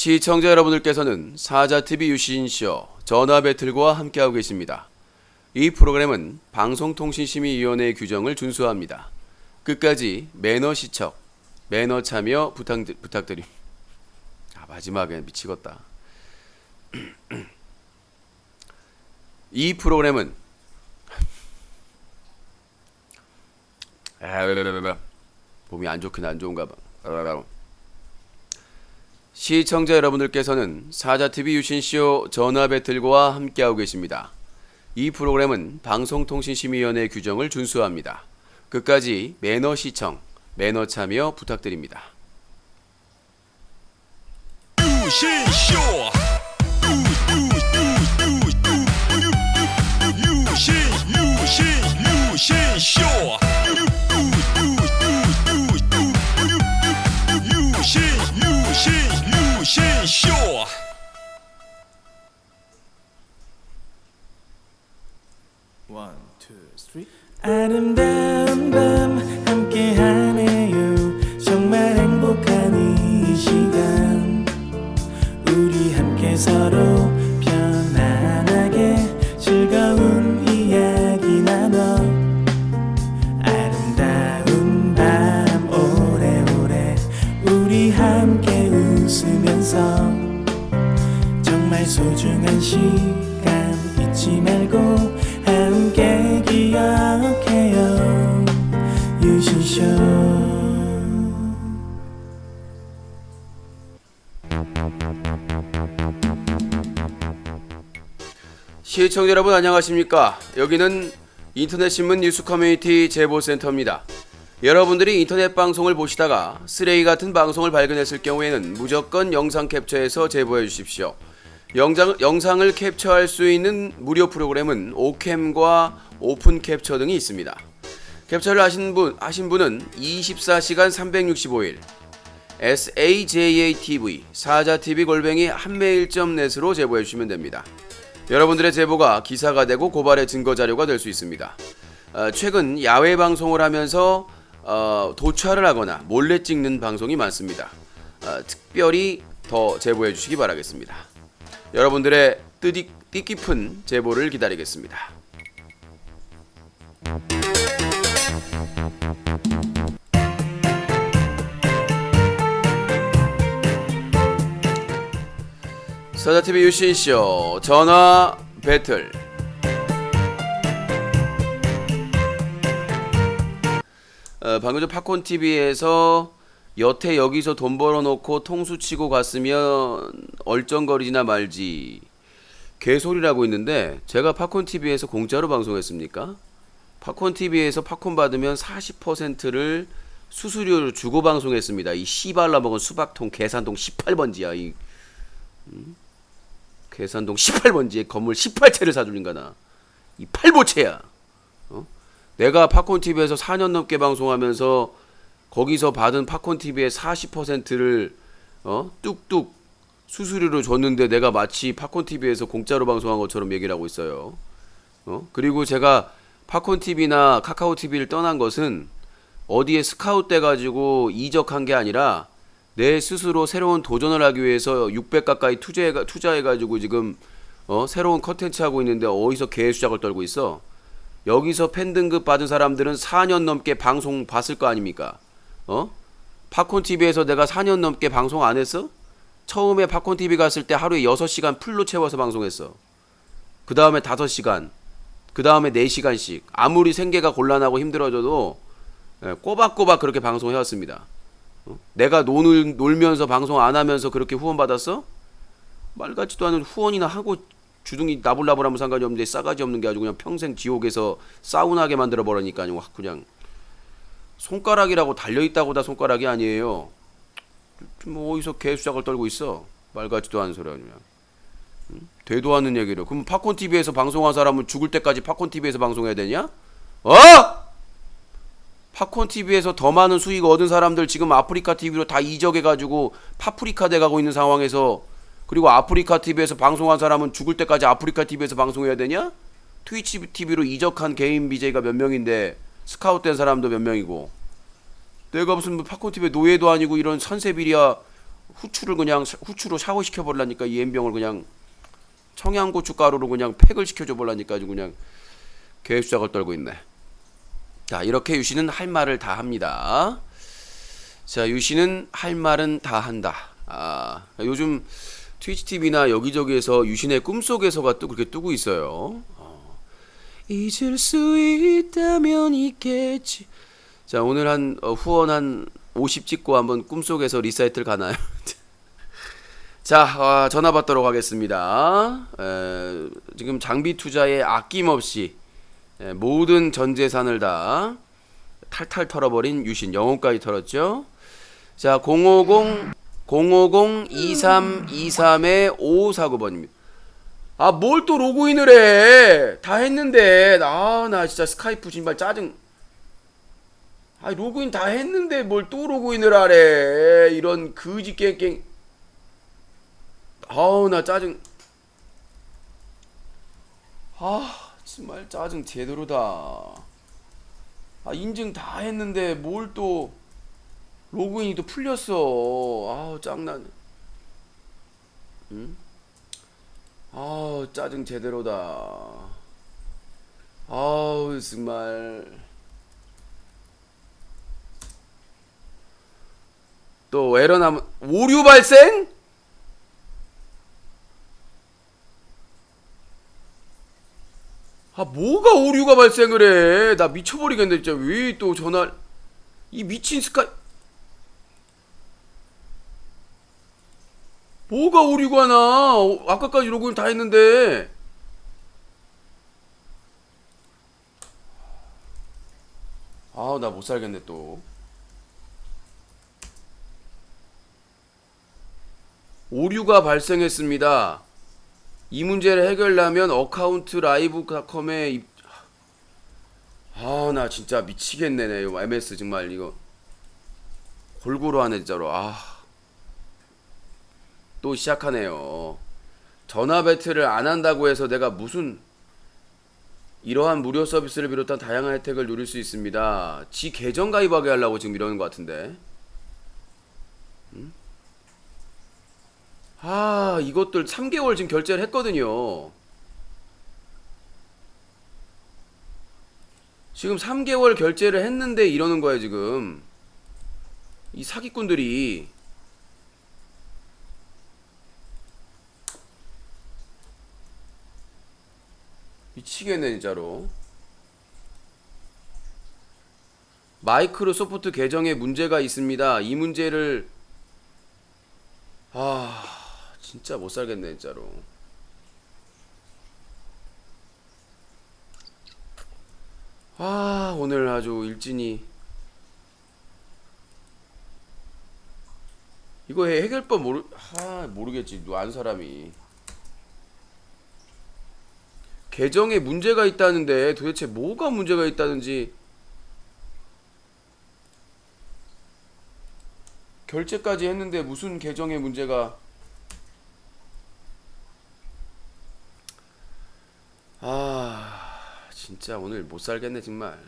시청자 여러분들께서는 사자TV 유시인쇼 전화배틀과 함께하고 계십니다. 이 프로그램은 방송통신심의위원회의 규정을 준수합니다. 끝까지 매너 시청, 매너 참여 부탁드림. 마지막에 미치겠다. 이 프로그램은 몸이 안 좋긴 안 좋은가 봐. 시청자 여러분들께서는 사자TV 유신쇼 전화배틀과 함께하고 계십니다. 이 프로그램은 방송통신심의위원회의 규정을 준수합니다. 끝까지 매너 시청, 매너 참여 부탁드립니다. 유신쇼 유신쇼 유신쇼. One, two, three. 아름다운 밤 함께하네요. 정말 행복한 이 시간 우리 함께 서로 편안하게 즐거운 이야기 나눠 아름다운 밤 오래오래 우리 함께 웃으면서 정말 소중한 시간 잊지 말고 함께 기억해요. 유신쇼. 시청자 여러분 안녕하십니까? 여기는 인터넷신문 뉴스 커뮤니티 제보센터입니다. 여러분들이 인터넷 방송을 보시다가 쓰레기 같은 방송을 발견했을 경우에는 무조건 영상 캡처해서 제보해 주십시오. 영상을 캡처할 수 있는 무료 프로그램은 오캠과 오픈 캡처 등이 있습니다. 캡처를 하신 분은 24시간 365일 SAJATV 사자TV@한메일.net으로 제보해 주시면 됩니다. 여러분들의 제보가 기사가 되고 고발의 증거 자료가 될 수 있습니다. 최근 야외 방송을 하면서 도촬을 하거나 몰래 찍는 방송이 많습니다. 특별히 더 제보해 주시기 바라겠습니다. 여러분들의 뜻깊은 제보를 기다리겠습니다. 사자TV 유신쇼 전화 배틀. 방금 전 팝콘TV에서 여태 여기서 돈 벌어놓고 통수치고 갔으면 얼쩡거리지나 말지 개소리라고 있는데, 제가 팝콘TV에서 공짜로 방송했습니까? 팝콘TV에서 팝콘 받으면 40%를 수수료로 주고 방송했습니다. 이 씨발라 먹은 수박통 계산동 18번지야. 계산동 18번지에 건물 18채를 사줄린가나. 이 팔보채야. 내가 팝콘TV에서 4년 넘게 방송하면서 거기서 받은 팝콘TV의 40%를 뚝뚝 수수료로 줬는데 내가 마치 팝콘TV에서 공짜로 방송한 것처럼 얘기를 하고 있어요. 그리고 제가 팝콘TV나 카카오TV를 떠난 것은 어디에 스카웃 돼가지고 이적한 게 아니라 내 스스로 새로운 도전을 하기 위해서 600 가까이 투자해가지고 지금 새로운 컨텐츠 하고 있는데 어디서 개수작을 떨고 있어. 여기서 팬 등급 받은 사람들은 4년 넘게 방송 봤을 거 아닙니까? 팝콘TV에서 내가 4년 넘게 방송 안 했어? 처음에 팝콘TV 갔을 때 하루에 6시간 풀로 채워서 방송했어. 그 다음에 5시간, 그 다음에 4시간씩. 아무리 생계가 곤란하고 힘들어져도 꼬박꼬박 그렇게 방송해왔습니다. 내가 놀면서 방송 안 하면서 그렇게 후원 받았어? 말 같지도 않은 후원이나 하고 주둥이 나불나불하면 상관이 없는데 싸가지 없는 게 아주 그냥 평생 지옥에서 사우나게 만들어 버리니까요. 그냥 손가락이라고 달려있다고 다 손가락이 아니에요. 뭐 어디서 개수작을 떨고 있어. 말 같지도 않은 소리 그냥. 되도 않는 얘기를. 그럼 팝콘TV에서 방송한 사람은 죽을 때까지 팝콘TV에서 방송해야 되냐? 팝콘TV에서 더 많은 수익 얻은 사람들 지금 아프리카TV로 다 이적해가지고 파프리카 돼가고 있는 상황에서, 그리고 아프리카TV에서 방송한 사람은 죽을 때까지 아프리카TV에서 방송해야 되냐? 트위치TV로 이적한 개인 BJ가 몇 명인데 스카웃된 사람도 몇 명이고, 내가 무슨 팝콘TV 노예도 아니고 이런 선세비리야 후추로 샤워시켜 버리려니까 이 엠병을 그냥 청양고춧가루로 그냥 팩을 시켜줘 버리려니까 아주 그냥 계획수작을 떨고 있네. 자, 이렇게 유씨는 할 말을 다 합니다. 자, 유씨는 할 말은 다 한다. 요즘 트위치 TV나 여기저기에서 유신의 꿈속에서가 또 그렇게 뜨고 있어요. 잊을 수 있다면 있겠지. 자, 오늘 후원 한 50 찍고 한번 꿈속에서 리사이틀 가나요? 자, 전화 받도록 하겠습니다. 지금 장비 투자에 아낌없이 모든 전 재산을 다 탈탈 털어버린 유신, 영혼까지 털었죠. 자, 050-2323-5549번입니다. 뭘 또 로그인을 해? 다 했는데. 나 진짜 스카이프 정말 짜증. 로그인 다 했는데 뭘 또 로그인을 하래. 이런 거지 깽깽. 나 짜증. 정말 짜증 제대로다. 인증 다 했는데 뭘 또 로그인이 또 풀렸어. 짱나네. 응? 짜증 제대로다. 정말. 또 에러 나면 오류 발생? 뭐가 오류가 발생을 해? 나 미쳐버리겠네 진짜. 왜 또 전화 이 미친 뭐가 오류가 나? 아까까지 로그인 다 했는데. 나 못 살겠네 또. 오류가 발생했습니다. 이 문제를 해결하면 어카운트 라이브닷컴에 나 진짜 미치겠네. 이거 MS 정말 이거 골고루 하네 진짜로. 또 시작하네요. 전화 배틀을 안 한다고 해서 내가 무슨 이러한 무료 서비스를 비롯한 다양한 혜택을 누릴 수 있습니다. 지 계정 가입하게 하려고 지금 이러는 것 같은데. 응? 이것들 3개월 지금 결제를 했거든요. 지금 3개월 결제를 했는데 이러는 거예요 지금. 이 사기꾼들이. 미치겠네 진짜로. 마이크로소프트 계정에 문제가 있습니다. 이 문제를 진짜 못 살겠네 진짜로. 오늘 아주 일진이 이거 해결법 모르겠지. 안 사람이 계정에 문제가 있다는데 도대체 뭐가 문제가 있다는지. 결제까지 했는데 무슨 계정에 문제가. 진짜 오늘 못 살겠네 정말.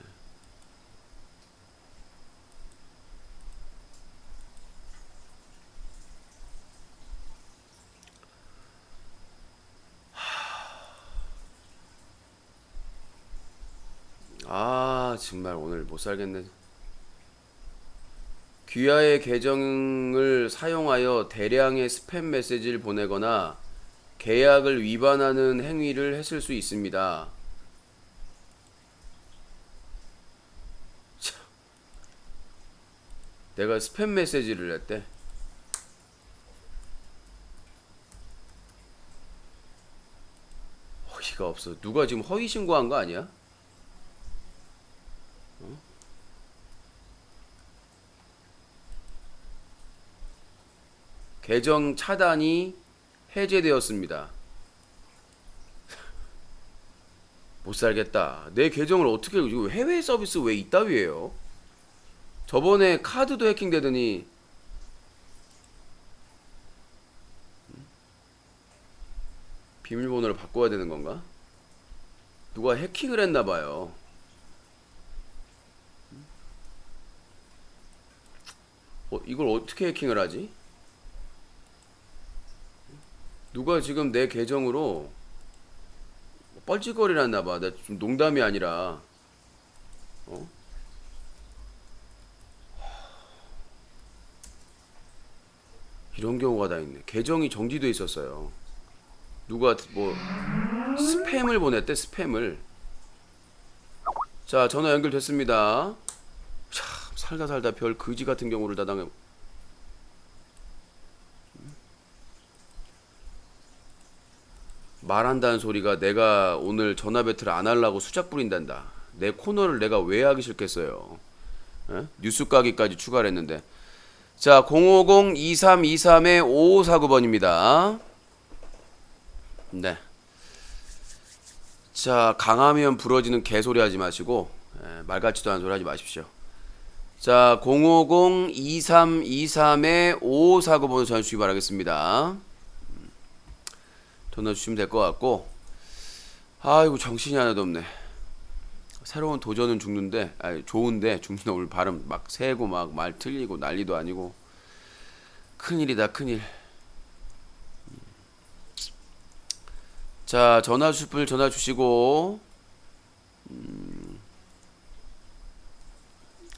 정말 오늘 못 살겠네. 귀하의 계정을 사용하여 대량의 스팸 메시지를 보내거나 계약을 위반하는 행위를 했을 수 있습니다. 참, 내가 스팸 메시지를 했대. 어이가 없어. 누가 지금 허위 신고한 거 아니야? 계정 차단이 해제되었습니다. 못 살겠다. 내 계정을 어떻게, 이거 해외 서비스 왜 이따위에요? 저번에 카드도 해킹되더니. 비밀번호를 바꿔야 되는 건가? 누가 해킹을 했나봐요. 이걸 어떻게 해킹을 하지? 누가 지금 내 계정으로 뻘짓거리를 봐. 나 좀 농담이 아니라. 어? 이런 경우가 다 있네. 계정이 정지돼 있었어요. 누가 뭐 스팸을 보냈대, 스팸을. 자, 전화 연결됐습니다. 참, 살다 살다 별 거지 같은 경우를 다 당해. 말한다는 소리가 내가 오늘 전화 배틀을 안 하려고 수작 부린단다. 내 코너를 내가 왜 하기 싫겠어요. 에? 뉴스 까기까지 추가를 했는데. 자, 050-2323-5549번입니다. 네. 자, 강하면 부러지는 개소리 하지 마시고, 말 같지도 않은 소리 하지 마십시오. 자, 050-2323-5549번으로 전화 주시기 바라겠습니다. 전화 주시면 될 것 같고, 아이고, 정신이 하나도 없네. 새로운 도전은 죽는데, 아니, 좋은데, 죽는데 오늘 발음 막 새고 막 말 틀리고 난리도 아니고, 큰일이다, 큰일. 자, 전화 주실 분을 전화 주시고,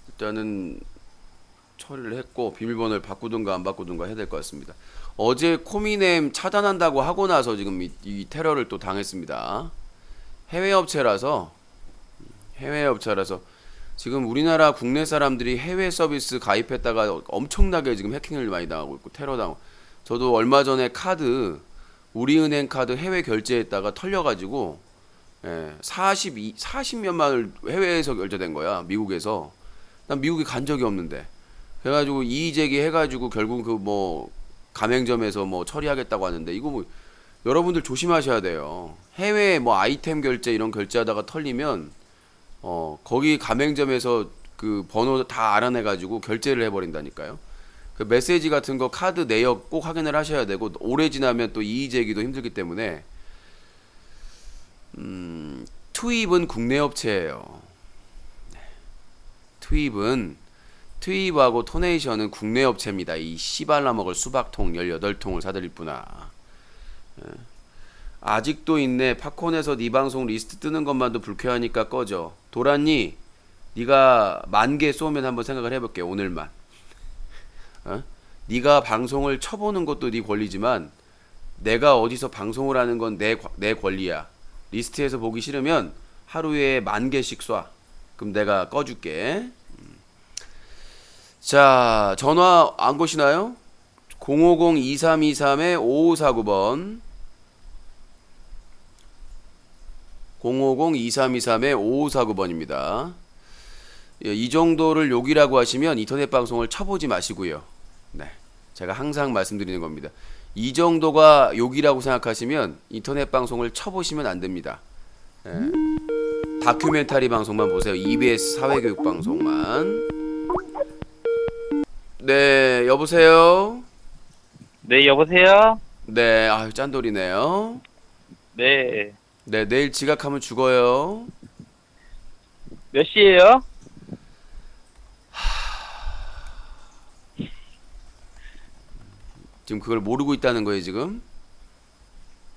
일단은 처리를 했고, 비밀번호를 바꾸든가 안 바꾸든가 해야 될 것 같습니다. 어제 코미넴 차단한다고 하고 나서 지금 이 테러를 또 당했습니다. 해외 업체라서 지금 우리나라 국내 사람들이 해외 서비스 가입했다가 엄청나게 지금 해킹을 많이 당하고 있고 테러 당하고. 저도 얼마 전에 카드 우리은행 카드 해외 결제했다가 털려가지고 40몇만 원을 해외에서 결제된 거야. 미국에서. 난 미국에 간 적이 없는데. 그래가지고 이의 제기 해가지고 결국 그 뭐 가맹점에서 뭐 처리하겠다고 하는데 이거 뭐 여러분들 조심하셔야 돼요. 해외 뭐 아이템 결제 이런 결제하다가 털리면 거기 가맹점에서 그 번호 다 알아내가지고 결제를 해버린다니까요. 그 메시지 같은 거 카드 내역 꼭 확인을 하셔야 되고 오래 지나면 또 이의 제기도 힘들기 때문에 투입은 국내 업체예요. 투입하고 토네이션은 국내 업체입니다. 이 씨발라 먹을 수박통 18통을 사드릴 뿐아. 아직도 있네. 팝콘에서 네 방송 리스트 뜨는 것만도 불쾌하니까 꺼져. 도란니, 네가 10,000개 쏘면 한번 생각을 해볼게. 오늘만. 네가 방송을 쳐보는 것도 네 권리지만 내가 어디서 방송을 하는 건 내 권리야. 리스트에서 보기 싫으면 하루에 10,000개씩 쏴. 그럼 내가 꺼줄게. 자, 전화 안 거시나요? 050-2323-5549번 050-2323-5549번입니다. 이 정도를 욕이라고 하시면 인터넷 방송을 쳐보지 마시고요. 네, 제가 항상 말씀드리는 겁니다. 이 정도가 욕이라고 생각하시면 인터넷 방송을 쳐보시면 안 됩니다. 다큐멘터리 방송만 보세요. EBS 사회교육 방송만. 네, 여보세요? 네, 여보세요? 네, 아유, 짠돌이네요. 네. 네, 내일 지각하면 죽어요. 몇 시에요? 지금 그걸 모르고 있다는 거예요, 지금?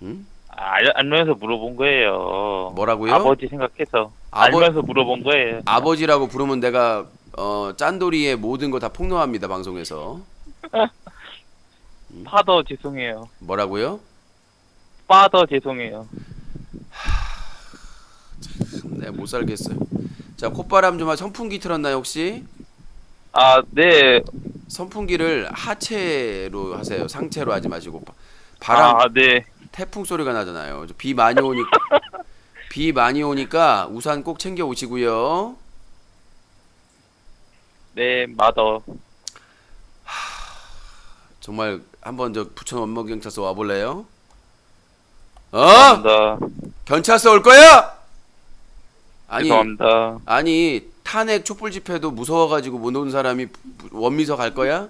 응? 알면서 물어본 거예요. 뭐라고요? 아버지 생각해서. 알면서 물어본 거예요. 아버지라고 부르면 내가 짠돌이의 모든 거 다 폭로합니다, 방송에서. 파더 죄송해요. 뭐라고요? 파더 죄송해요. 네, 못 살겠어요. 자, 콧바람 좀 선풍기 틀었나요, 혹시? 아, 네. 선풍기를 하체로 하세요. 상체로 하지 마시고. 바람, 아, 네. 태풍 소리가 나잖아요. 비 많이 오니까 우산 꼭 챙겨 오시고요. 네, 마더. 정말 한번 저 부천 원목경찰서 와볼래요? 죄송합니다. 경찰서 올 거야? 죄송합니다. 아니 탄핵 촛불 집회도 무서워가지고 못 온 사람이 원미서 갈 거야?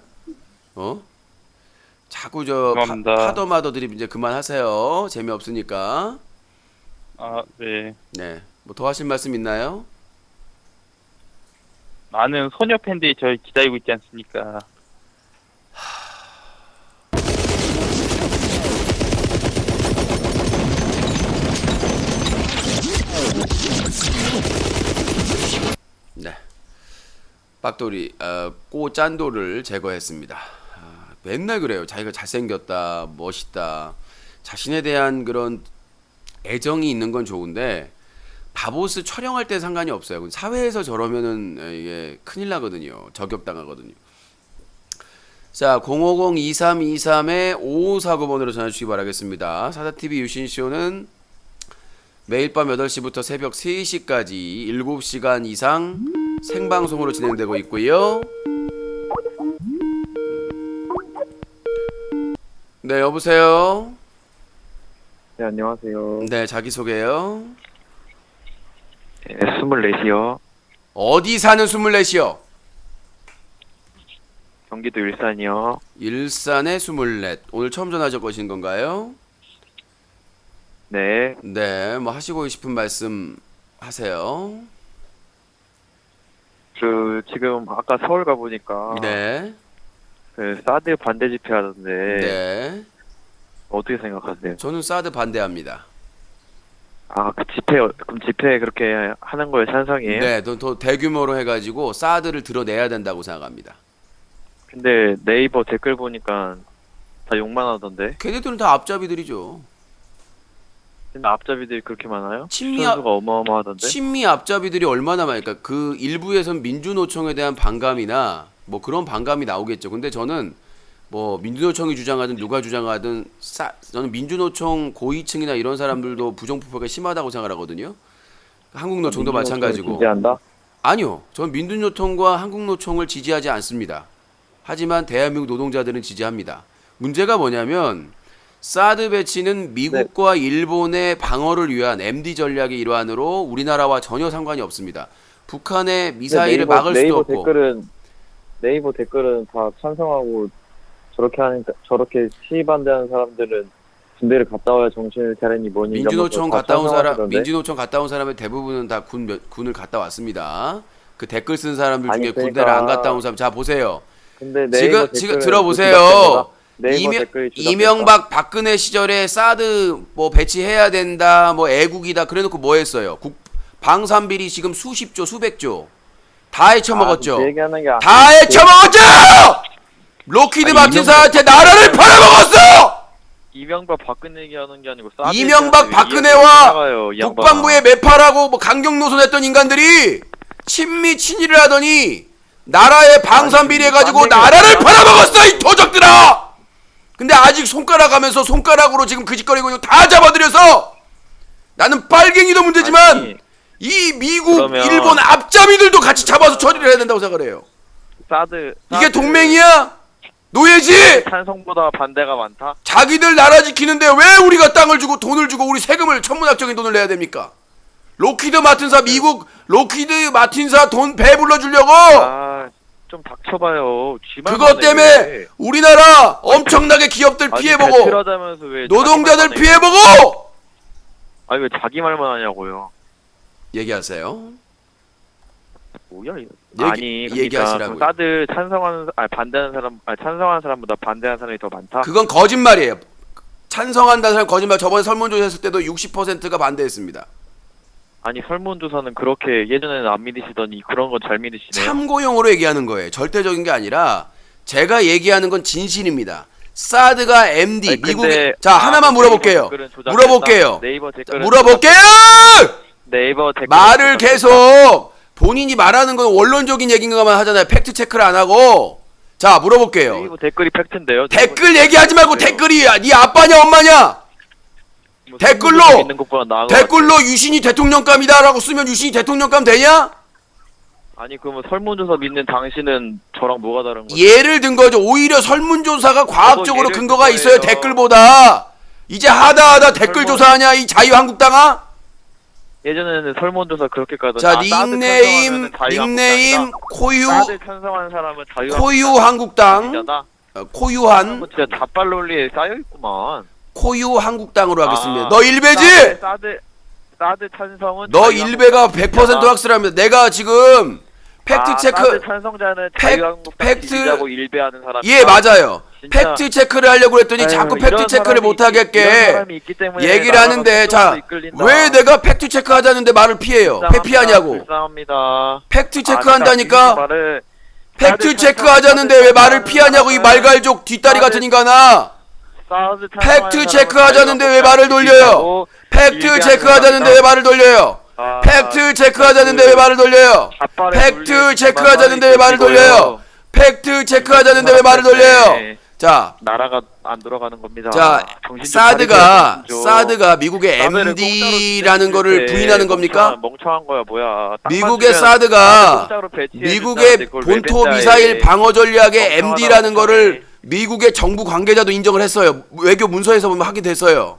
자꾸 저 죄송합니다. 파더마더 드립 이제 그만하세요. 재미없으니까. 아, 네. 네. 뭐 더 하실 말씀 있나요? 많은 소녀 팬들이 저를 기다리고 있지 않습니까? 빡돌이 꼬짠돌을 제거했습니다. 맨날 그래요. 자기가 잘생겼다, 멋있다, 자신에 대한 그런 애정이 있는 건 좋은데 바보스 촬영할 때 상관이 없어요. 사회에서 저러면은 이게 큰일 나거든요. 저격당하거든요. 자, 050-2323-5549번으로 전화 주시기 바라겠습니다. 사다TV 유신쇼는 매일 밤 8시부터 새벽 3시까지 7시간 이상 생방송으로 진행되고 있고요. 네, 여보세요. 네, 안녕하세요. 네, 자기소개요. 네, 24시요. 어디 사는 24시요? 경기도 일산이요. 일산의 24. 오늘 처음 전화 거신 건가요? 네, 네, 뭐 하시고 싶은 말씀 하세요. 지금 아까 서울 가보니까 네, 그 사드 반대 집회 하던데 네. 어떻게 생각하세요? 저는 사드 반대합니다. 아, 그 그럼 집회 그렇게 하는 거에 찬성이에요? 네, 더 대규모로 해가지고 사드를 드러내야 된다고 생각합니다. 근데 네이버 댓글 보니까 다 욕만 하던데. 걔네들은 다 앞잡이들이죠. 근데 앞잡이들이 그렇게 많아요? 친미 선수가 어마어마하던데. 친미 앞잡이들이 얼마나 많으니까 그 일부에선 민주노총에 대한 반감이나 뭐 그런 반감이 나오겠죠. 근데 저는 뭐 민주노총이 주장하든 누가 주장하든 저는 민주노총 고위층이나 이런 사람들도 부정부패가 심하다고 생각하거든요. 한국노총도 마찬가지고. 지지한다? 아니요. 저는 민주노총과 한국노총을 지지하지 않습니다. 하지만 대한민국 노동자들은 지지합니다. 문제가 뭐냐면 사드 배치는 미국과 일본의 방어를 위한 MD 전략의 일환으로 우리나라와 전혀 상관이 없습니다. 북한의 미사일을 막을 수도 없고. 네이버 댓글은 다 찬성하고 저렇게 시반대하는 사람들은 군대를 갔다 와야 정신을 차리니 뭐니. 민주노총 갔다 온 사람의 대부분은 다 군을 갔다 왔습니다. 그 댓글 쓴 사람들 중에 그러니까, 군대를 안 갔다 온 사람, 자 보세요. 근데 지금 들어보세요. 네이버 댓글이 이명박 박근혜 시절에 사드 뭐 배치해야 된다, 뭐 애국이다 그래놓고 뭐 했어요? 방산비리 지금 수십조 수백조 다 헤쳐먹었죠. 다 헤쳐먹었죠. 로키드 마틴사한테 나라를 팔아먹었어. 이명박 박근혜 얘기하는 게 아니고 사드 이명박 박근혜와 국방부에 매파라고 뭐 강경 노선했던 인간들이 친미 친일을 하더니 나라의 방산비리 해가지고 나라를 팔아먹었어 이 도적들아. 근데 아직 손가락하면서 손가락으로 지금 그 짓거리고 있는 거 다 잡아들여서 나는 빨갱이도 문제지만 이 미국 일본 앞잡이들도 같이 잡아서 처리를 해야 된다고 생각을 해요. 이게 동맹이야? 노예지? 찬성보다 반대가 많다? 자기들 나라 지키는데 왜 우리가 땅을 주고 돈을 주고 우리 세금을 천문학적인 돈을 내야 됩니까? 로키드 마틴사 미국 로키드 마틴사 돈 배불러 주려고 좀 닥쳐봐요. 그것 때문에 우리나라 엄청나게 기업들 피해보고 노동자들 피해보고. 아니 왜 자기 말만 하냐고요. 얘기하세요. 뭐야 이거. 얘기하시라고요. 사드 찬성하는 사람보다 반대하는 사람이 더 많다? 그건 거짓말이에요. 찬성한다는 사람 거짓말. 저번에 설문조사 했을 때도 60%가 반대했습니다. 아니 설문조사는 그렇게 예전에는 안 믿으시더니 그런 건 잘 믿으시네요. 참고용으로 얘기하는 거예요. 절대적인 게 아니라 제가 얘기하는 건 진실입니다. 사드가 MD 아니, 미국에 하나만 물어볼게요. 네이버 댓글은 물어볼게요. 네이버 댓글 말을 계속 본인이 말하는 건 원론적인 얘기인가만 하잖아요. 팩트 체크를 안 하고. 자 물어볼게요. 네이버 댓글이 팩트인데요. 댓글 얘기하지 말고 댓글이 네 아빠냐 엄마냐? 댓글로 유신이 대통령감이다라고 쓰면 유신이 대통령감 되냐? 아니 그러면 설문조사 믿는 당신은 저랑 뭐가 다른 거죠? 예를 든 거죠. 오히려 설문조사가 과학적으로 예를 근거가 든 있어요. 거예요. 댓글보다. 이제 하다 댓글 조사하냐 이 자유한국당아? 예전에는 설문조사 그렇게 가던. 자 닉네임 사드 찬성하는 사람은 코유한국당 코유한 진짜 자빨 논리에 쌓여있구만. 코유한국당으로 하겠습니다. 너 일베지? 사드 찬성은 너 일베가 100% 확실합니다. 내가 지금 팩트 체크 사드 찬성자는 자유한국당 지지자고 일베하는 사람. 예 맞아요. 진짜. 팩트 체크를 하려고 했더니 자꾸 팩트 체크를 못 하겠게 얘기를 하는데 자 왜 내가 팩트 체크 하자는데 말을 피해요? 왜 피하냐고. 불쌍합니다. 팩트 체크 한다니까 팩트 체크하자는데 왜 말을 피하냐고 이 말갈족 뒷다리 같은 인간아. 팩트 체크하자는데 왜 말을 돌려요? 팩트 체크하자는데 왜 말을 돌려요? 팩트 체크하자는데 왜 말을 돌려요? 팩트 체크하자는데 왜 말을 돌려요? 팩트 체크하자는데 왜 말을 돌려요? 자, 나라가 안 돌아가는 겁니다. 자, 정신 좀 차리세요, 사드가 미국의 MD라는 거를 부인하는 겁니까? 멍청한 거야 뭐야. 미국의 사드가 미국의 본토 미사일 방어 전략의 MD라는 거를 미국의 정부 관계자도 인정을 했어요. 외교 문서에서 보면 하게 됐어요.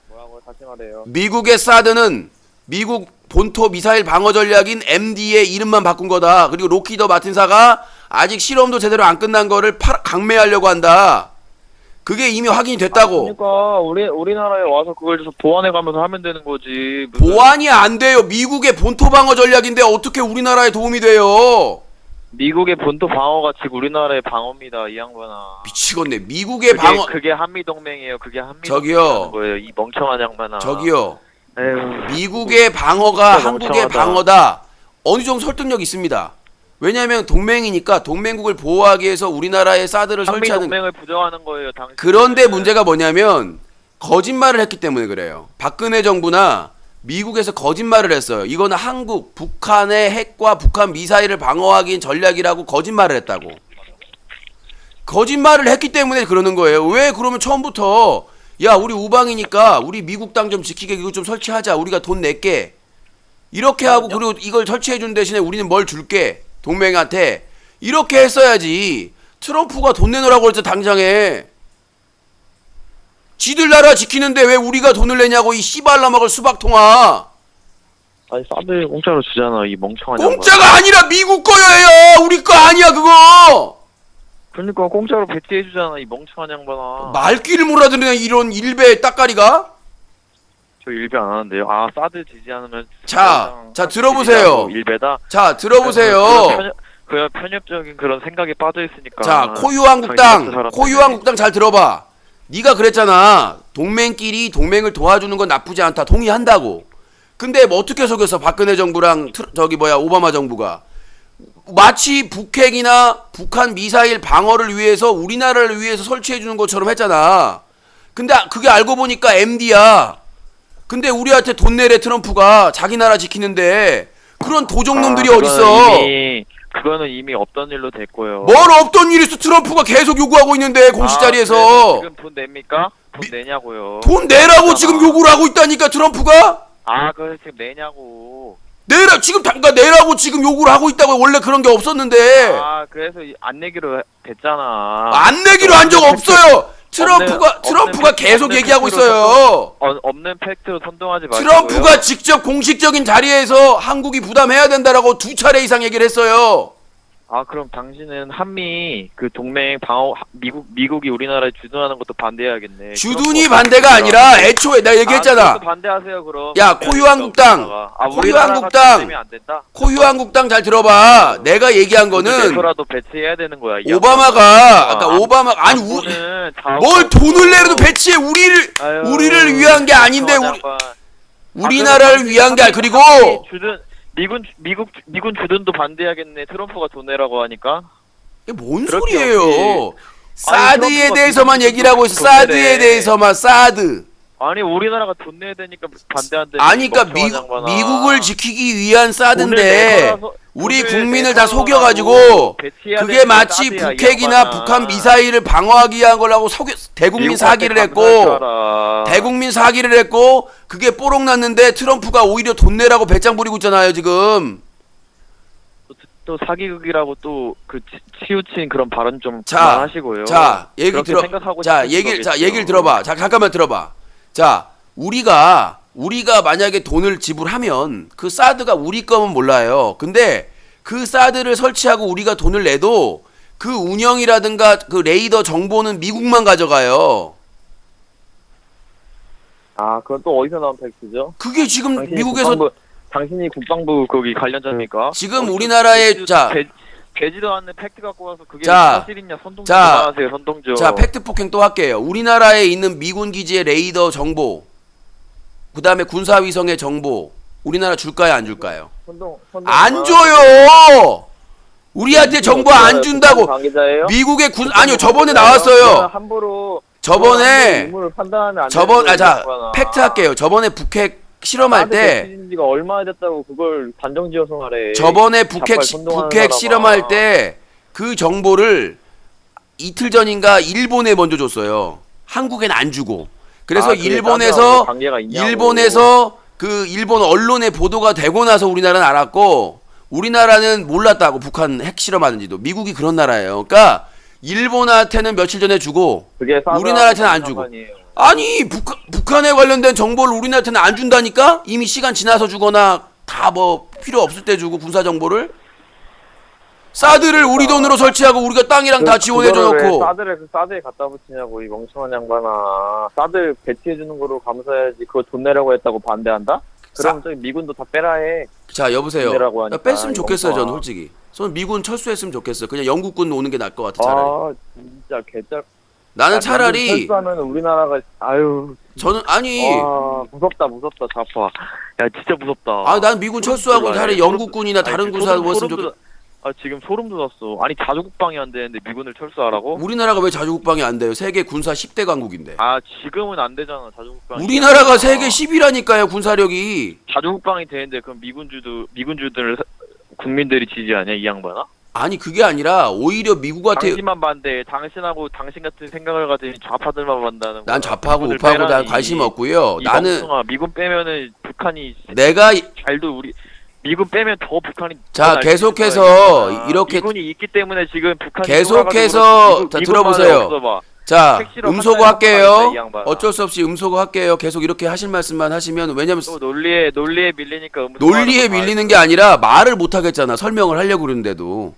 뭐라고 다시 말해요. 미국의 사드는 미국 본토 미사일 방어 전략인 MD의 이름만 바꾼 거다. 그리고 로키더 마틴사가 아직 실험도 제대로 안 끝난 거를 강매하려고 한다. 그게 이미 확인이 됐다고. 그러니까 우리나라에 와서 그걸 좀 보완해가면서 하면 되는 거지. 보완이 안 돼요. 미국의 본토 방어 전략인데 어떻게 우리나라에 도움이 돼요? 미국의 본토 방어가 지금 우리나라의 방어입니다, 이 양반아. 미치겠네. 미국의 방어 그게 한미 동맹이에요. 그게 한미 저기요. 동맹이라는 거예요. 이 멍청한 양반아. 저기요. 에휴. 미국의 방어가 진짜 한국의 멍청하다. 방어다. 어느 정도 설득력 있습니다. 왜냐하면 동맹이니까 동맹국을 보호하기 위해서 우리나라에 사드를 한미 설치하는. 동맹을 부정하는 거예요, 당신. 그런데 문제가 뭐냐면 거짓말을 했기 때문에 그래요. 박근혜 정부나 미국에서 거짓말을 했어요. 이거는 한국, 북한의 핵과 북한 미사일을 방어하기 위한 전략이라고 거짓말을 했다고. 거짓말을 했기 때문에 그러는 거예요. 왜 그러면 처음부터 야 우리 우방이니까 우리 미국 땅 좀 지키게 이거 좀 설치하자. 우리가 돈 낼게. 이렇게 하고 그리고 이걸 설치해 준 대신에 우리는 뭘 줄게. 동맹한테. 이렇게 했어야지. 트럼프가 돈 내놓으라고 그랬죠 당장에. 지들 나라 지키는데 왜 우리가 돈을 내냐고 이 씨발라 먹을 수박통아. 아니 사드 공짜로 주잖아, 이 멍청한 공짜가 아니라 미국 거예요. 우리 거 아니야 그거. 그러니까 공짜로 배치해주잖아, 이 멍청한 양반아. 말귀를 몰아듣는 이런 일베 따까리가. 저 일배 안 하는데요. 아, 사드 지지 않으면. 자 들어보세요. 일배다. 자 들어보세요. 그냥 편협적인 그런 생각에 빠져 있으니까. 자 코유한국당 잘 들어봐. 네가 그랬잖아. 동맹끼리 동맹을 도와주는 건 나쁘지 않다. 동의한다고. 근데 뭐 어떻게 속였어? 박근혜 정부랑 오바마 정부가 마치 북핵이나 북한 미사일 방어를 위해서 우리나라를 위해서 설치해 주는 것처럼 했잖아. 근데 그게 알고 보니까 MD야. 근데 우리한테 돈 내래 트럼프가 자기 나라 지키는데. 그런 도적놈들이 어딨어. 그거는 이미 없던 일로 됐고요. 뭘 없던 일이 있어. 트럼프가 계속 요구하고 있는데 공식 자리에서. 지금 돈 냅니까? 돈 내냐고요. 돈 내라고 지금 요구를 하고 있다니까 트럼프가. 아, 그래서 지금 내냐고. 내라 지금 잠깐 내라고 지금 요구를 하고 있다고. 원래 그런 게 없었는데. 아, 그래서 안 내기로 됐잖아. 안 내기로 한 적 없어요. 트럼프가 계속 얘기하고 있어요. 없는 팩트로 선동하지 마시고요. 트럼프가 직접 공식적인 자리에서 한국이 부담해야 된다라고 2차례 이상 얘기를 했어요. 아, 그럼 당신은 한미 그 동맹 방어 미국이 우리나라에 주둔하는 것도 반대해야겠네. 주둔이 반대가 아니라 애초에 내가 얘기했잖아. 그것도 반대하세요 그럼. 야, 코유한국당 잘 들어봐. 내가 얘기한 거는 라도 배치해야 되는 거야. 오바마가 뭘 돈을 내려도 배치해. 우리를 위한 게 아닌데 우리나라를 위한 게 그리고 미군 주둔도 반대하겠네. 트럼프가 돈 내라고 하니까. 이게 뭔 소리예요? 사드에 대해서만 얘기를 하고 있어. 사드에 대해서만. 사드. 아니 우리나라가 돈 내야 되니까 반대한대. 아니 그러니까 미국을 지키기 위한 사드인데 우리 국민을 다 속여가지고 그게 마치 북핵이나 북한 미사일을 방어하기 위한 거라고 대국민 사기를 했고 그게 뽀록 났는데 트럼프가 오히려 돈 내라고 배짱 부리고 있잖아요 지금. 또 사기극이라고 또 그 치우친 그런 발언 좀 그만하시고요. 자 얘기를 들어봐. 자 잠깐만 들어봐. 자 우리가 만약에 돈을 지불하면 그 사드가 우리 거면 몰라요. 근데 그 사드를 설치하고 우리가 돈을 내도 그 운영이라든가 그 레이더 정보는 미국만 가져가요. 아, 그건 또 어디서 나온 팩트죠? 그게 지금 미국에서 당신이 국방부 거기 관련자입니까? 지금 우리나라에 되지도 않는 팩트 갖고 와서 그게 사실이냐 선동 좀 그만하세요. 선동 좀. 자 팩트 폭행 또 할게요. 우리나라에 있는 미군 기지의 레이더 정보, 그 다음에 군사위성의 정보 우리나라 줄까요 안 줄까요? 안 줘요. 우리한테 정보 안 준다고. 관계자예요? 미국의 군 아니요 저번에 나왔어요. 함부로 저번에 인물을 판단하면 안 저번 되는 자 거잖아. 팩트 할게요. 저번에 북핵 실험할 때 지가 얼마나 됐다고 그걸 단정지어서 말해. 저번에 자빨 선동하는 북핵 사람아. 실험할 때 그 정보를 이틀 전인가 일본에 먼저 줬어요. 한국엔 안 주고. 그래서 그게 일본에서 사드하고 관계가 있냐고. 그 일본 언론에 보도가 되고 나서 우리나라는 알았고 우리나라는 몰랐다고 북한 핵 실험하는지도. 미국이 그런 나라예요. 그러니까 일본한테는 며칠 전에 주고 그게 사드하고 우리나라한테는 안 주고. 상관이에요. 아니 북한에 관련된 정보를 우리나라한테는 안 준다니까? 이미 시간 지나서 주거나 다 뭐 필요 없을 때 주고 군사 정보를. 사드를 우리 돈으로 설치하고 우리가 땅이랑 다 지원해줘 그거를 왜 놓고. 사드에 갖다 붙이냐고 이 멍청한 양반아. 사드 배치해주는 거로 감사해야지. 그거 돈 내라고 했다고 반대한다? 그럼 저기 미군도 다 빼라 해. 자 여보세요. 내라고 하니까, 뺐으면 좋겠어요. 멍청아. 저는 솔직히. 저는 미군 철수했으면 좋겠어요. 그냥 영국군 오는 게 나을 것 같아 차라리. 아 진짜 개쩔. 나는 차라리 철수하면 우리나라가 아유. 저는 아니 와 무섭다 자파. 야 진짜 무섭다. 아 난 미군 철수하고 소름 차라리 돋아요. 영국군이나 다른 아니, 군사 모았으면 좋겠. 아 지금 소름 돋았어. 아니 자주국방이 안 되는데 미군을 철수하라고? 우리나라가 왜 자주국방이 안 돼요? 세계 군사 10대 강국인데. 아 지금은 안 되잖아 자주국방. 우리나라가 세계 10위라니까요 군사력이. 자주국방이 되는데 그럼 미군주들을 국민들이 지지하냐 이 양반아? 아니 그게 아니라 오히려 미국한테 당신만 반대. 당신하고 당신 같은 생각을 가진 좌파들만 반대하는 거야. 난 좌파하고 미군을 우파하고 난 빼라니. 관심 없고요. 이 나는 멍청아, 미군 빼면은 북한이 내가 잘도 우리 미군 빼면 더 북한이 자, 더 날뛰는 계속해서 거야, 이 이렇게- 미군이 있기 때문에 지금 북한이 계속해서 쫄아가지고 자, 미군만을 들어보세요. 없애봐. 자 택시로 음소거 한달에 한 번만 있다, 이 할게요. 양반아. 어쩔 수 없이 음소거 할게요. 계속 이렇게 하실 말씀만 하시면 왜냐면 또 논리에 밀리니까 논리에 밀리는 게 아니라 말을 못 하겠잖아. 설명을 하려고 그러는데도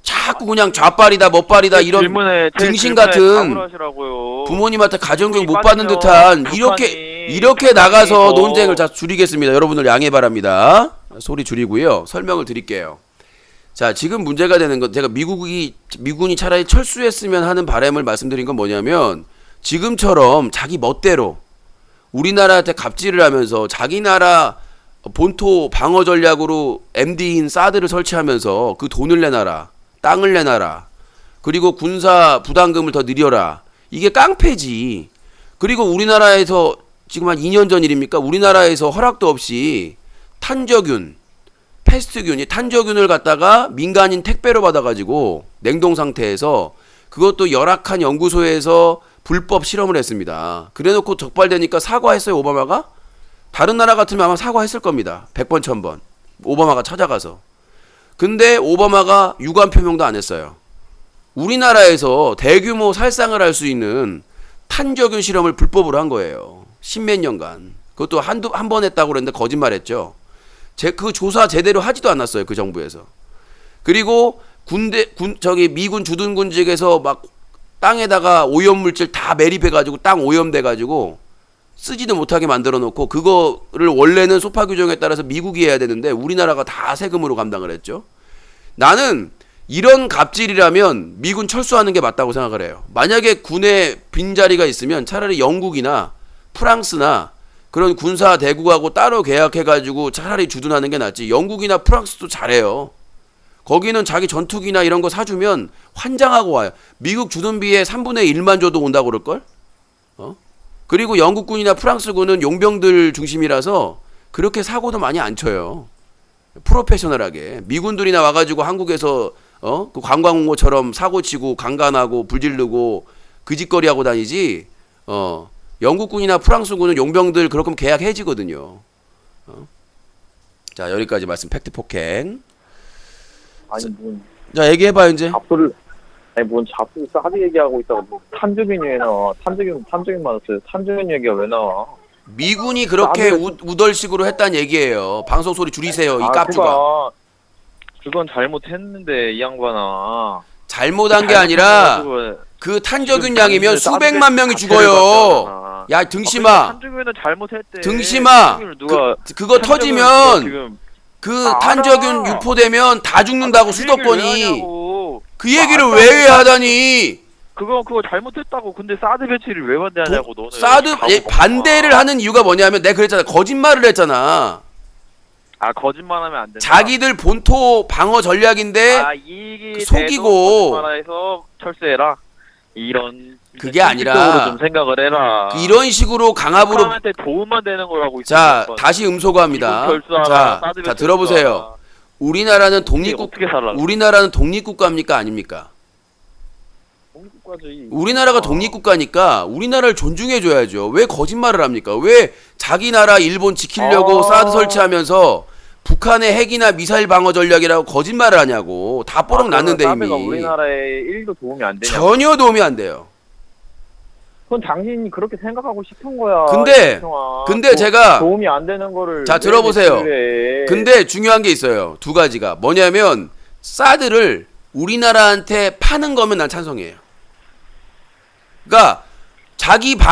자꾸 그냥 좌빨이다 멋빨이다 이런 질문에 등신 질문에 같은 답을 하시라고요. 부모님한테 가정교육 못 빠지면 받는 듯한 북한이 이렇게 나가서 더- 논쟁을 자 줄이겠습니다. 여러분들 양해 바랍니다. 소리 줄이고요. 설명을 드릴게요. 자, 지금 문제가 되는 건 제가 미군이 차라리 철수했으면 하는 바람을 말씀드린 건 뭐냐면 지금처럼 자기 멋대로 우리나라한테 갑질을 하면서 자기 나라 본토 방어 전략으로 MD인 사드를 설치하면서 그 돈을 내놔라. 땅을 내놔라. 그리고 군사 부담금을 더 늘려라. 이게 깡패지. 그리고 우리나라에서 지금 한 2년 전 일입니까? 우리나라에서 허락도 없이 탄저균, 패스트균, 탄저균을 갖다가 민간인 택배로 받아가지고 냉동 상태에서 그것도 열악한 연구소에서 불법 실험을 했습니다. 그래놓고 적발되니까 사과했어요, 오바마가? 다른 나라 같으면 아마 사과했을 겁니다. 100번, 1000번. 오바마가 찾아가서. 근데 오바마가 유감 표명도 안 했어요. 우리나라에서 대규모 살상을 할 수 있는 탄저균 실험을 불법으로 한 거예요. 십몇 년간. 그것도 한 번 했다고 그랬는데 거짓말했죠. 그 조사 제대로 하지도 않았어요. 그 정부에서. 그리고 미군 주둔군직에서 막 땅에다가 오염물질 다 매립해가지고 땅 오염돼가지고 쓰지도 못하게 만들어 놓고 그거를 원래는 소파 규정에 따라서 미국이 해야 되는데 우리나라가 다 세금으로 감당을 했죠. 나는 이런 갑질이라면 미군 철수하는 게 맞다고 생각을 해요. 만약에 군에 빈자리가 있으면 차라리 영국이나 프랑스나 그런 군사 대국하고 따로 계약해가지고 차라리 주둔하는 게 낫지. 영국이나 프랑스도 잘해요. 거기는 자기 전투기나 이런 거 사주면 환장하고 와요. 미국 주둔비의 3분의 1만 줘도 온다고 그럴걸? 그리고 영국군이나 프랑스군은 용병들 중심이라서 그렇게 사고도 많이 안 쳐요. 프로페셔널하게. 미군들이나 와가지고 한국에서 그 관광 온 것처럼 사고 치고 강간하고 불지르고 그 짓거리 하고 다니지. 영국군이나 프랑스군은 용병들 그렇게 계약 해지거든요. 자, 여기까지 말씀 팩트 폭행. 아니 뭔 자, 얘기해봐 이제. 잡소를 아니 뭔 잡소 사드 얘기하고 있다고 뭐 탄저균이 왜 나와? 탄저균 맞았어요. 탄저균 얘기가 왜 나와? 미군이 그렇게 우덜식으로 했다는 얘기예요. 방송 소리 줄이세요. 이 깝주가. 그건 잘못했는데 이 양반아. 잘못한 게 아니라 그 탄저균 양이면 수백만 명이 죽어요. 야 등심아. 탄저균은 잘못했대. 등심아. 그거 터지면 지금 그 탄저균 알아. 유포되면 다 죽는다고 수도권이. 그 얘기를 아, 왜 하다니. 그거 잘못했다고. 근데 사드 배치를 왜 반대하냐고 너는. 사드 반대를 하는 이유가 뭐냐면 내가 그랬잖아. 거짓말을 했잖아. 아 거짓말하면 안 된다. 자기들 본토 방어 전략인데 아 이익이 속이고. 거짓말해서 철수해라. 이런 그게 아니라 현실적으로 좀 생각을 해라. 이런 식으로 강압으로 북한한테 도움만 되는 거라고. 자 다시 음소거합니다. 자 들어보세요. 우리나라는 우리나라는 독립국가입니까 아닙니까? 독립국가지. 우리나라가 독립국가니까 우리나라를 존중해줘야죠. 왜 거짓말을 합니까? 왜 자기 나라 일본 지키려고 사드 설치하면서 북한의 핵이나 미사일 방어 전략이라고 거짓말을 하냐고. 다 뽀록 났는데 이미. 사드가 우리나라에 1도 도움이 안 되냐? 전혀 도움이 안 돼요. 그건 당신이 그렇게 생각하고 싶은 거야. 근데 제가 도움이 안 되는 거를. 자 들어보세요. 근데 중요한 게 있어요. 두 가지가 뭐냐면 사드를 우리나라한테 파는 거면 난 찬성이에요. 그러니까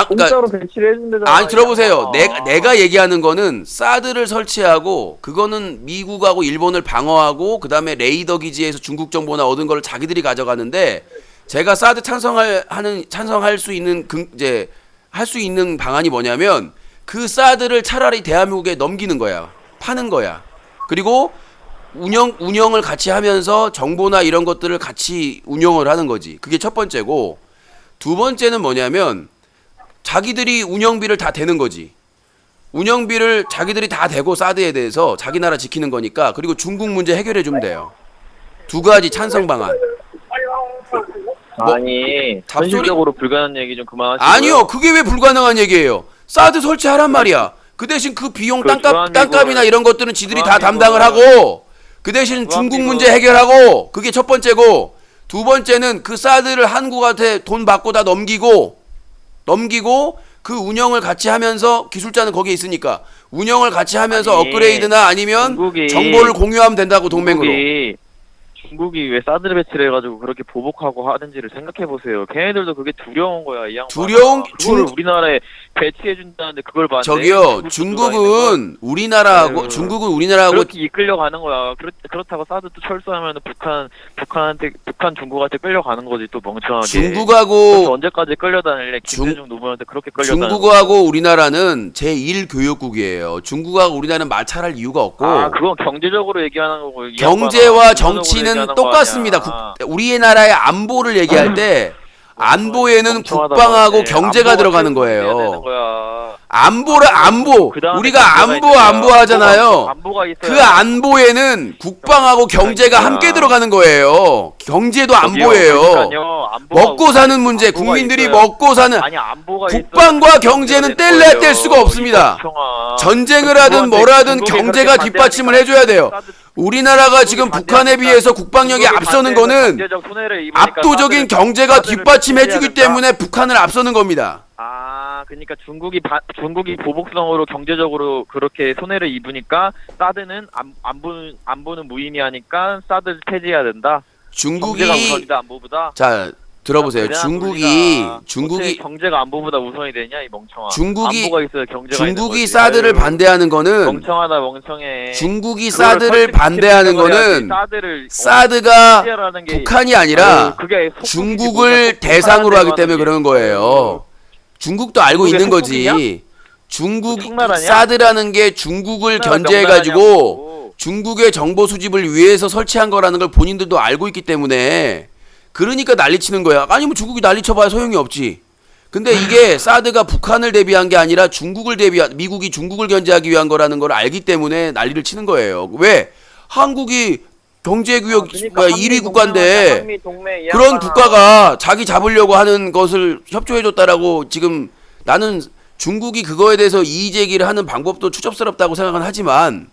공짜로 배치를 해준대잖아. 아니 들어보세요. 내가 얘기하는 거는 사드를 설치하고 그거는 미국하고 일본을 방어하고 그다음에 레이더 기지에서 중국 정보나 얻은 걸 자기들이 가져가는데 제가 사드 찬성할 수 있는 할 수 있는 방안이 뭐냐면 그 사드를 차라리 대한민국에 넘기는 거야. 파는 거야. 그리고 운영을 같이 하면서 정보나 이런 것들을 같이 운영을 하는 거지. 그게 첫 번째고 두 번째는 뭐냐면 자기들이 운영비를 다 대는 거지. 운영비를 자기들이 다 대고 사드에 대해서 자기 나라 지키는 거니까. 그리고 중국 문제 해결해 주면 돼요. 두 가지 찬성 방안. 아니 현실적으로 불가능한 얘기 좀 그만하시고요. 아니요. 그게 왜 불가능한 얘기예요. 사드 설치하란 말이야. 그 대신 그 비용 땅값이나 이런 것들은 지들이 다 담당을 하고 그 대신 중국 문제 해결하고 그게 첫 번째고 두 번째는 그 사드를 한국한테 돈 받고 다 넘기고 그 운영을 같이 하면서 기술자는 거기에 있으니까 운영을 같이 하면서 업그레이드나 아니면 정보를 공유하면 된다고 동맹으로. 중국이 왜 사드를 배치를 해가지고 그렇게 보복하고 하는지를 생각해 보세요. 걔네들도 그게 두려운 거야, 이 양반. 그걸 우리나라에 배치해 준다는데 그걸 봤네. 저기요, 중국은 우리나라하고 그렇게 이끌려가는 거야. 그렇다고 사드 또 철수하면 중국한테 끌려가는 거지 또 멍청하게. 중국하고 언제까지 끌려다닐래? 김대중 노무현한테 그렇게 끌려다니는. 중국하고 우리나라는 제1 교역국이에요. 중국하고 우리나라는 마찰할 이유가 없고. 아, 그건 경제적으로 얘기하는 거고. 경제와 정치는 똑같습니다. 우리나라의 안보를 얘기할 때 안보에는 국방하고 경제가 들어가는 거예요. 우리가 안보 하잖아요. 그 안보에는 국방하고 경제가 함께 들어가는 거예요. 경제도 안보예요. 먹고 사는 문제, 국민들이 먹고 사는 국방과 경제는 뗄래야 뗄 수가 없습니다. 전쟁을 하든 뭘 하든 경제가 뒷받침을 해줘야 돼요. 우리나라가 지금 북한에 비해서 국방력이 앞서는 거는 압도적인 경제가 뒷받침해주기 때문에 북한을 앞서는 겁니다. 아, 그러니까 중국이 보복성으로 경제적으로 그렇게 손해를 입으니까 사드는 안 보는 무의미하니까 사드를 폐지해야 된다. 중국이 안보보다. 자 들어보세요. 중국이 경제가 안보보다 우선이 되냐 이 멍청아. 안보가 있어야 경제가 중국이 사드를 반대하는 거는 멍청하다 멍청해. 중국이 사드를 반대하는 거는 사드가 북한이 아니라 중국을 대상으로 하기 때문에 그러는 거예요. 중국도 알고 있는 거지. 사드라는 게 중국을 견제해가지고 중국의 정보 수집을 위해서 설치한 거라는 걸 본인들도 알고 있기 때문에 그러니까 난리치는 거야. 아니면 중국이 난리쳐봐야 소용이 없지. 근데 이게 사드가 북한을 대비한 게 아니라 미국이 중국을 견제하기 위한 거라는 걸 알기 때문에 난리를 치는 거예요. 왜? 한국이 경제구역 1위 국가인데 그런 국가가 자기 잡으려고 하는 것을 협조해줬다라고 지금 나는 중국이 그거에 대해서 이의 제기를 하는 방법도 추접스럽다고 생각은 하지만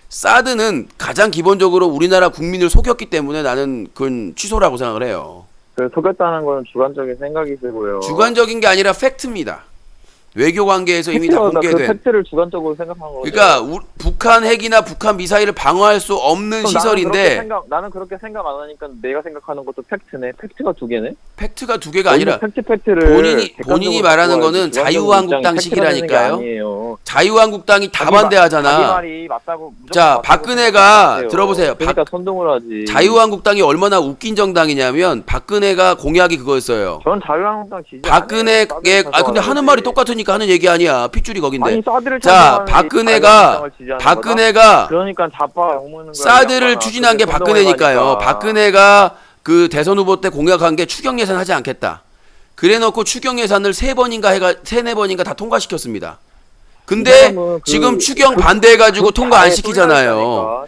사드는 가장 기본적으로 우리나라 국민을 속였기 때문에 나는 그건 취소라고 생각을 해요. 속였다는 건 주관적인 생각이시고요. 주관적인 게 아니라 팩트입니다. 외교 관계에서 이미 다 공개된. 그 팩트를 주관적으로 생각한 거죠. 그러니까 북한 핵이나 북한 미사일을 방어할 수 없는 시설인데 나는 그렇게 생각 안 하니까 내가 생각하는 것도 팩트네. 팩트가 두 개네. 팩트가 두 개가 아니라 팩트를 본인이 말하는 거는 자유한국당식이라니까요. 자유한국당이 다 반대하잖아. 자, 박근혜가 들어보세요. 그러니까 선동을 하지. 자유한국당이 얼마나 웃긴 정당이냐면 박근혜가 공약이 그거였어요. 전 자유한국당 지지. 박근혜의 근데 하는 말이 똑같은 그러니까 하는 얘기 아니야. 핏줄이 거긴데. 아니 사드를 자, 찬성하는 박근혜가 그러니까 좌파 욕먹는 거야. 사드를 양반아. 추진한 게 그렇게 박근혜니까요. 선동해가니까. 박근혜가 그 대선 후보 때 공약한 게 추경 예산 하지 않겠다. 그래놓고 추경 예산을 3번인가 다 통과시켰습니다. 근데 지금 추경 반대해가지고 통과 안 시키잖아요.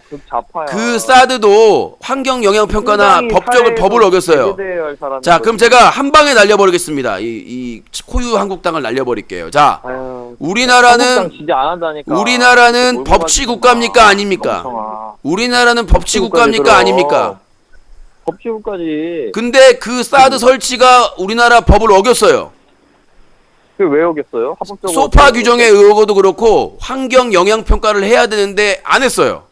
그 사드도 환경 영향 평가나 법을 어겼어요. 자, 그럼 제가 한 방에 날려버리겠습니다. 이 코유 한국당을 날려버릴게요. 자, 우리나라는 법치 국가입니까 아닙니까? 우리나라는 법치 국가입니까 아닙니까? 법치국까지. 근데 그 사드 설치가 우리나라 법을 어겼어요. 그왜 어겼어요? 합법적으로. 소파 규정에 의거도 그렇고 환경 영향 평가를 해야 되는데 안 했어요.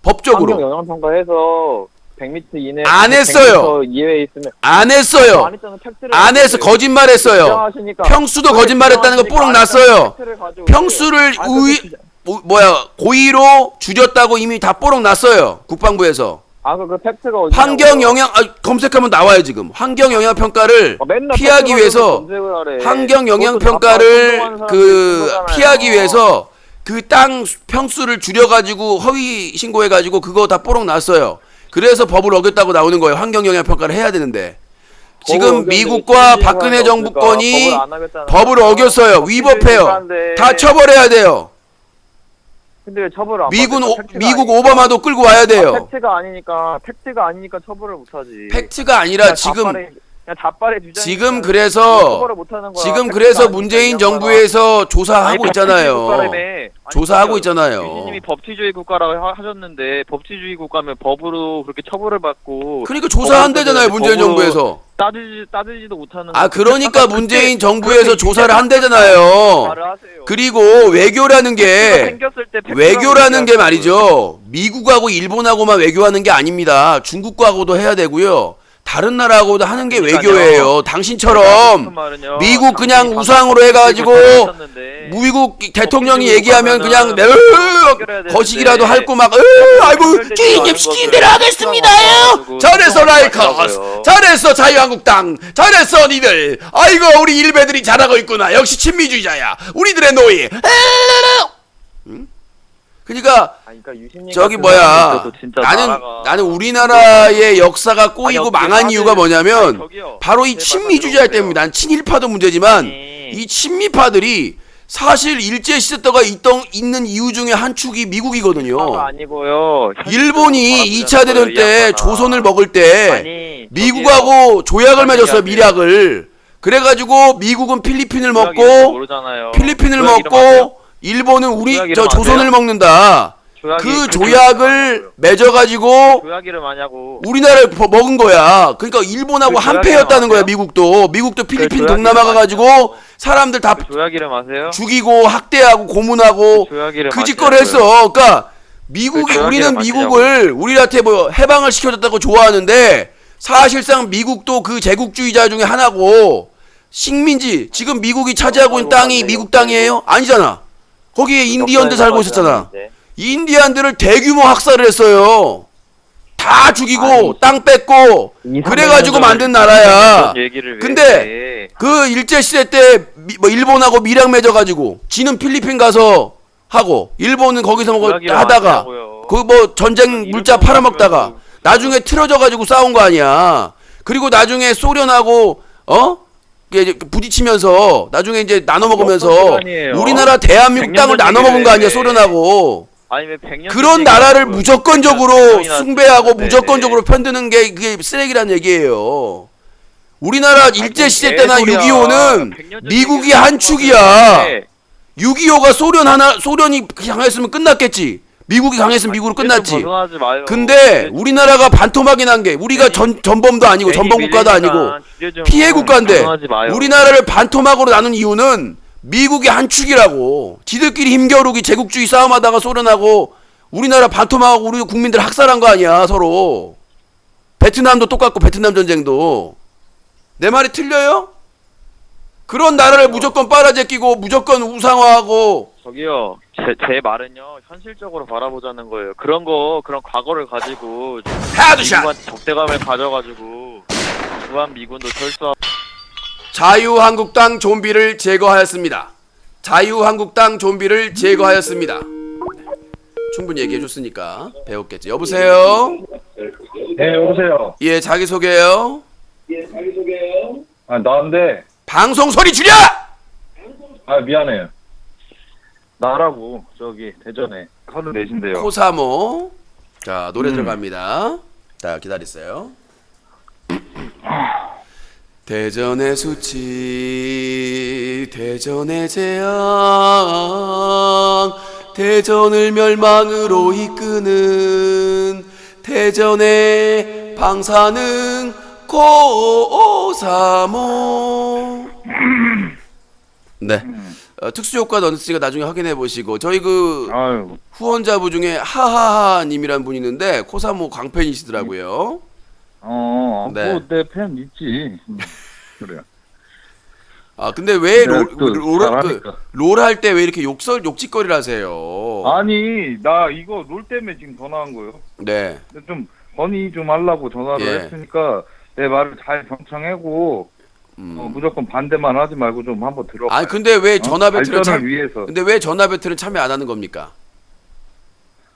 법적으로. 환경 영향 평가해서 100m 이내 안 했어요. 100m 이외에 있으면 안 했어요. 안 해서 거짓말했어요. 평수도 거짓말했다는 거 뽀록 났어요. 평수를 고의로 줄였다고 이미 다 뽀록 났어요. 국방부에서. 그 팩트가 어디? 환경 영향 검색하면 나와요 지금. 환경 영향 평가를 피하기 위해서 환경 영향 평가를 피하기 위해서 그 땅 평수를 줄여가지고 허위 신고해가지고 그거 다 뽀록 났어요. 그래서 법을 어겼다고 나오는 거예요. 환경 영향 평가를 해야 되는데 지금 미국과 박근혜 정부권이 법을 어겼어요. 위법해요. 다 처벌해야 돼요. 근데 왜 처벌을 안 미국 오바마도 끌고 와야 돼요. 팩트가 아니니까 처벌을 못 하지. 팩트가 아니라 지금 자빨의 주장. 지금 그래서 문재인 정부에서 조사하고 있잖아요. 조사하고 있잖아요. 유신님이 법치주의 국가라고 하셨는데 법치주의 국가면 법으로 그렇게 처벌을 받고. 그러니까 조사한대잖아요. 문재인 정부에서. 따지지도 못하는. 그러니까 문재인 정부에서 조사를 한대잖아요. 그리고 외교라는 게 말이죠. 미국하고 일본하고만 외교하는 게 아닙니다. 중국하고도 해야 되고요. 다른 나라하고도 하는 게 외교예요. 당신처럼 미국 그냥 우상으로 해가지고 미국 대통령이 얘기하면 그냥 거시기라도 핥고 막 아이고 주인님 시키는 대로 하겠습니다요. 잘했어 라이커스, 잘했어 자유한국당, 잘했어 니들. 아이고 우리 일베들이 잘하고 있구나. 역시 친미주의자야. 우리들의 노예. 응? 그러니까 저기 나는 우리나라의 역사가 꼬이고 망한 이유가 뭐냐면 바로 이 친미주의자 때문입니다. 난 친일파도 문제지만 이 친미파들이 사실 일제시대 때가 있는 이유 중에 한 축이 미국이거든요. 일본이 2차 대전 때 조선을 먹을 때 미국하고 조약을 맺었어요. 밀약을. 그래가지고 미국은 필리핀을 먹고 일본은 조선을 먹는다. 그 조약을 맺어가지고 우리나라를 먹은 거야. 그러니까 일본하고 한패였다는 거야. 미국도 필리핀 동남아 가가지고 사람들 다 죽이고 학대하고 고문하고 그 짓거리 했어. 그러니까 우리는 미국을 우리한테 해방을 시켜줬다고 좋아하는데 사실상 미국도 그 제국주의자 중에 하나고 식민지 지금 미국이 차지하고 있는 땅이 미국 땅이에요? 아니잖아. 거기에 인디언들 살고 있었잖아. 인디언들을 대규모 학살을 했어요. 다 죽이고 땅 뺏고 그래가지고 만든 나라야. 근데 그 일제시대 때 일본하고 밀약 맺어가지고 지는 필리핀 가서 하고 일본은 거기서 하다가 그 전쟁 물자 팔아먹다가 나중에 틀어져가지고 싸운 거 아니야. 그리고 나중에 소련하고 부딪히면서 나중에 이제 나눠 먹으면서 우리나라 대한민국 땅을 나눠 먹은 거 아니야. 소련하고. 그런 나라를 무조건적으로 숭배하고 무조건적으로 편드는 게 그게 쓰레기란 얘기예요. 우리나라 일제시대 때나 6.25는 미국이 한 축이야. 6.25가 소련이 강했으면 끝났겠지. 미국이 강했으면 미국으로 끝났지. 근데 우리나라가 반토막이 난 게 우리가 전범도 아니고 전범국가도 아니고 피해 국가인데 우리나라를 반토막으로 나눈 이유는 미국이 한 축이라고. 지들끼리 힘겨루기 제국주의 싸움하다가 소련하고 우리나라 반토막하고 우리 국민들 학살한 거 아니야. 서로. 베트남도 똑같고 베트남 전쟁도. 내 말이 틀려요? 그런 나라를 무조건 빨아제끼고 무조건 우상화하고. 저기요, 제 말은요 현실적으로 바라보자는 거예요. 그런 과거를 가지고 미국한테 적대감을 가져가지고 주한 미군도 철수하고. 자유한국당 좀비를 제거하였습니다. 자유한국당 좀비를 제거하였습니다. 충분히 얘기해줬으니까 배웠겠지. 여보세요? 네, 여보세요. 예, 자기소개요. 아, 나인데, 방송 소리 줄여! 아, 미안해요. 나라고, 저기, 대전에. 34신데요. 코사모. 자, 노래 들어갑니다. 자, 기다리세요. 대전의 수치, 대전의 재앙, 대전을 멸망으로 이끄는 대전의 방사능 코사모. 네. 특수효과 넌스가 나중에 확인해 보시고, 저희 그 아유, 후원자분 중에 하하하님이란 분이 있는데 코사모 광팬이시더라고요. 네. 뭐, 내 팬 있지. 그래요. 아 근데 왜 내가 또 잘하니까. 롤 할 때 왜 이렇게 욕짓거리를 하세요? 아니, 나 이거 롤 때문에 지금 전화한 거예요. 네. 근데 좀, 건의 좀 하려고 전화를 예. 했으니까, 내 말을 잘 경청하고, 무조건 반대만 하지 말고 좀 한번 들어봐. 아니 근데 왜 전화 배틀은 발전을 위해서. 근데 왜 전화 배틀은 참여 안 하는 겁니까?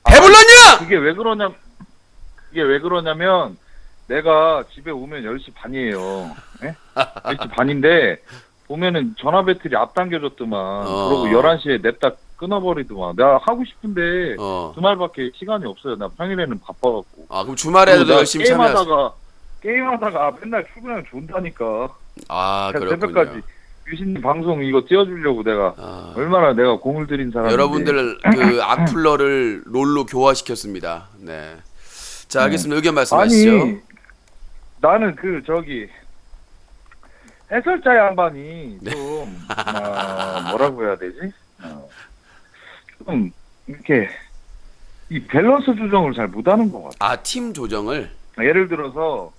배불렀냐? 그게 왜 그러냐면 내가 집에 오면 10시 반이에요. 예? 10시 반인데 보면은 전화 배틀이 앞당겨졌더만. 그러고 11시에 냅다 끊어버리더만. 내가 하고 싶은데 주말밖에 시간이 없어요. 나 평일에는 바빠갖고. 아 그럼 주말에도 그리고 나 열심히 참여하세요. 게임하다가 맨날 출근하면 존다니까. 아 그렇군요. 새벽까지 유신님 방송 이거 띄워주려고 내가 얼마나 내가 공을 들인 사람인데. 여러분들 그 악플러를 롤로 교화시켰습니다. 네. 자 알겠습니다. 의견 말씀하시죠. 아니 나는 해설자 양반이 네. 좀 뭐라고 해야 되지? 좀 이렇게 이 밸런스 조정을 잘 못하는 것 같아. 아 팀 조정을. 예를 들어서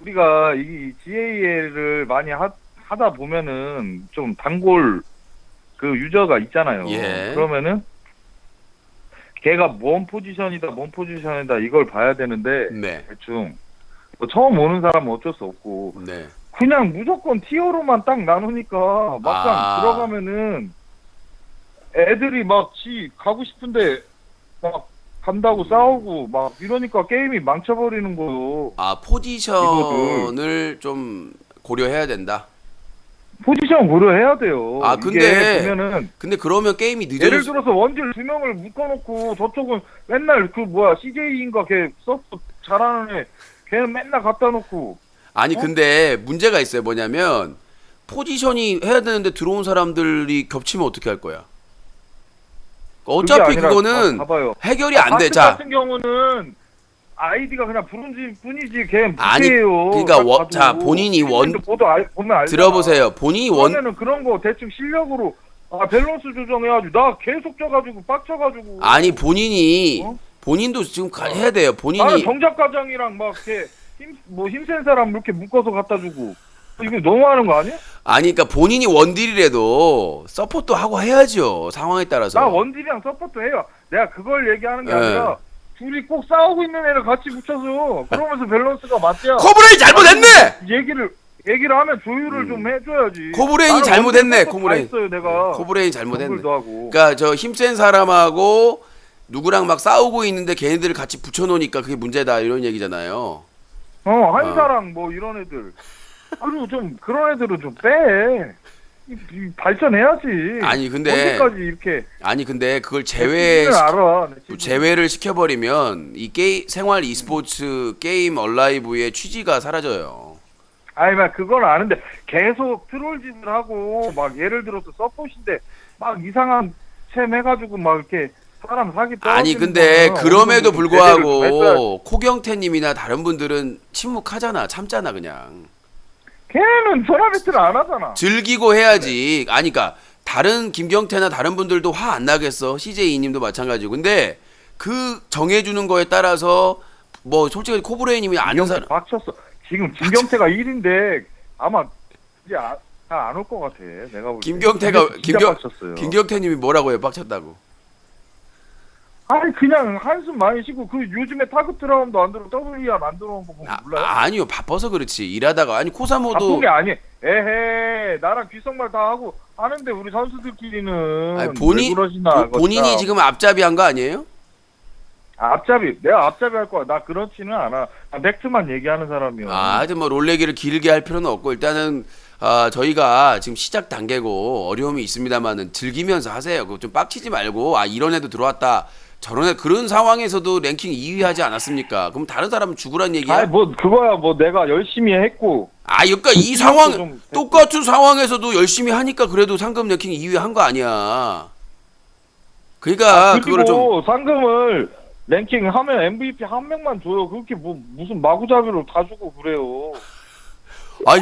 우리가 이 GAL을 많이 하다 보면은 좀 단골 그 유저가 있잖아요. 예. 그러면은 걔가 뭔 포지션이다 이걸 봐야 되는데 네. 대충 뭐 처음 오는 사람은 어쩔 수 없고 네. 그냥 무조건 티어로만 딱 나누니까 막상 들어가면은 애들이 막 지 가고 싶은데 막 간다고 싸우고 막 이러니까 게임이 망쳐버리는 거요. 아 포지션을 좀 고려해야 된다. 포지션 고려해야 돼요. 아 근데 이게 보면은 근데 그러면 게임이 예를 늦어질 들어서 원딜 2명을 묶어놓고 저쪽은 맨날 CJ인가 걔 서브 잘하는 애 걔는 맨날 갖다 놓고. 아니 근데 문제가 있어요. 뭐냐면 포지션이 해야 되는데 들어온 사람들이 겹치면 어떻게 할 거야? 어차피 그게 아니라 그거는 봐봐요. 해결이 안 돼. 바스 자, 같은 경우는 아이디가 그냥 브론즈 뿐이지 걔는 아니, 부캐예요. 그러니까 자 본인이 보면 알잖아. 들어보세요. 본인이 그러면은 그런 거 대충 실력으로 밸런스 조정해가지고 나 계속 져가지고 빡쳐가지고. 아니 본인이 본인도 지금 해야 돼요. 나는 본인이 정작 과장이랑 막 이렇게 힘센 사람 이렇게 묶어서 갖다 주고 이거 너무하는 거 아니야? 아니 그러니까 본인이 원딜이라도 서포트 하고 해야죠. 상황에 따라서. 나 원딜이랑 서포트 해요. 내가 그걸 얘기하는 게 네. 아니라 둘이 꼭 싸우고 있는 애를 같이 붙여서 그러면서 밸런스가 맞대야. 코브레이 잘못했네. 얘기를 하면 조율을 좀 해줘야지. 코브레인이 잘못했네. 코브레인. 다 했어요, 내가. 코브레인 잘못했네. 정글도 하고. 그러니까 저 힘센 사람하고 누구랑 막 싸우고 있는데 걔네들을 같이 붙여놓으니까 그게 문제다 이런 얘기잖아요. 한사랑 뭐 이런 애들. 그리고 좀 그런 애들은 좀 빼. 발전해야지. 아니, 근데 언제까지 이렇게. 아니 근데 그걸 알아. 제외를 시켜버리면 이 생활 e스포츠 게임 얼라이브의 취지가 사라져요. 아니 막 그건 아는데 계속 트롤 짓을 하고 막 예를 들어서 서폿인데 막 이상한 챔 해가지고 막 이렇게 사람 사기 떨어지는 아니 근데 거는 그럼에도 어느 정도 제재를 좀 했어야지. 불구하고 코경태님이나 다른 분들은 침묵하잖아. 참잖아 그냥. 걔는 전화 배틀을 안 하잖아. 즐기고 해야지. 아니 그러니까 다른 김경태나 다른 분들도 화 안 나겠어. CJ님도 마찬가지고. 근데 그 정해주는 거에 따라서 뭐 솔직히 코브레이님이 아는 사람 빡쳤어. 지금 김경태가 1인데 아마 이제 안 올 것 같아. 내가 볼 때. 김경태가 진짜 빡쳤어요. 김경태님이 뭐라고 해요? 빡쳤다고. 아니 그냥 한숨 많이 쉬고 그 요즘에 타그트 라운드 안 들어 WER 안 들어온 거 보면 몰라요? 아니요 바빠서 그렇지. 일하다가 아니 코사모도 바쁜 게 아니. 에헤 나랑 귓속말 다 하고 하는데 우리 선수들끼리는 아니, 본인 왜 그러시나, 본인이 진짜. 지금 앞잡이 한 거 아니에요? 앞잡이 내가 앞잡이 할 거야. 나 그렇지는 않아. 팩트만 얘기하는 사람이야. 하여튼 뭐 롤레기를 길게 할 필요는 없고 일단은 저희가 지금 시작 단계고 어려움이 있습니다만은 즐기면서 하세요. 그거 좀 빡치지 말고 이런 애도 들어왔다. 저런 애 그런 상황에서도 랭킹 2위 하지 않았습니까? 그럼 다른 사람은 죽으란 얘기야? 아니 뭐 그거야 뭐 내가 열심히 했고. 그러니까 이 상황 똑같은 상황에서도 열심히 하니까 그래도 상금 랭킹 2위 한 거 아니야. 그러니까 그리고 그거를 좀 상금을 랭킹 하면 MVP 한 명만 줘요. 그렇게 뭐 무슨 마구잡이로 다 주고 그래요.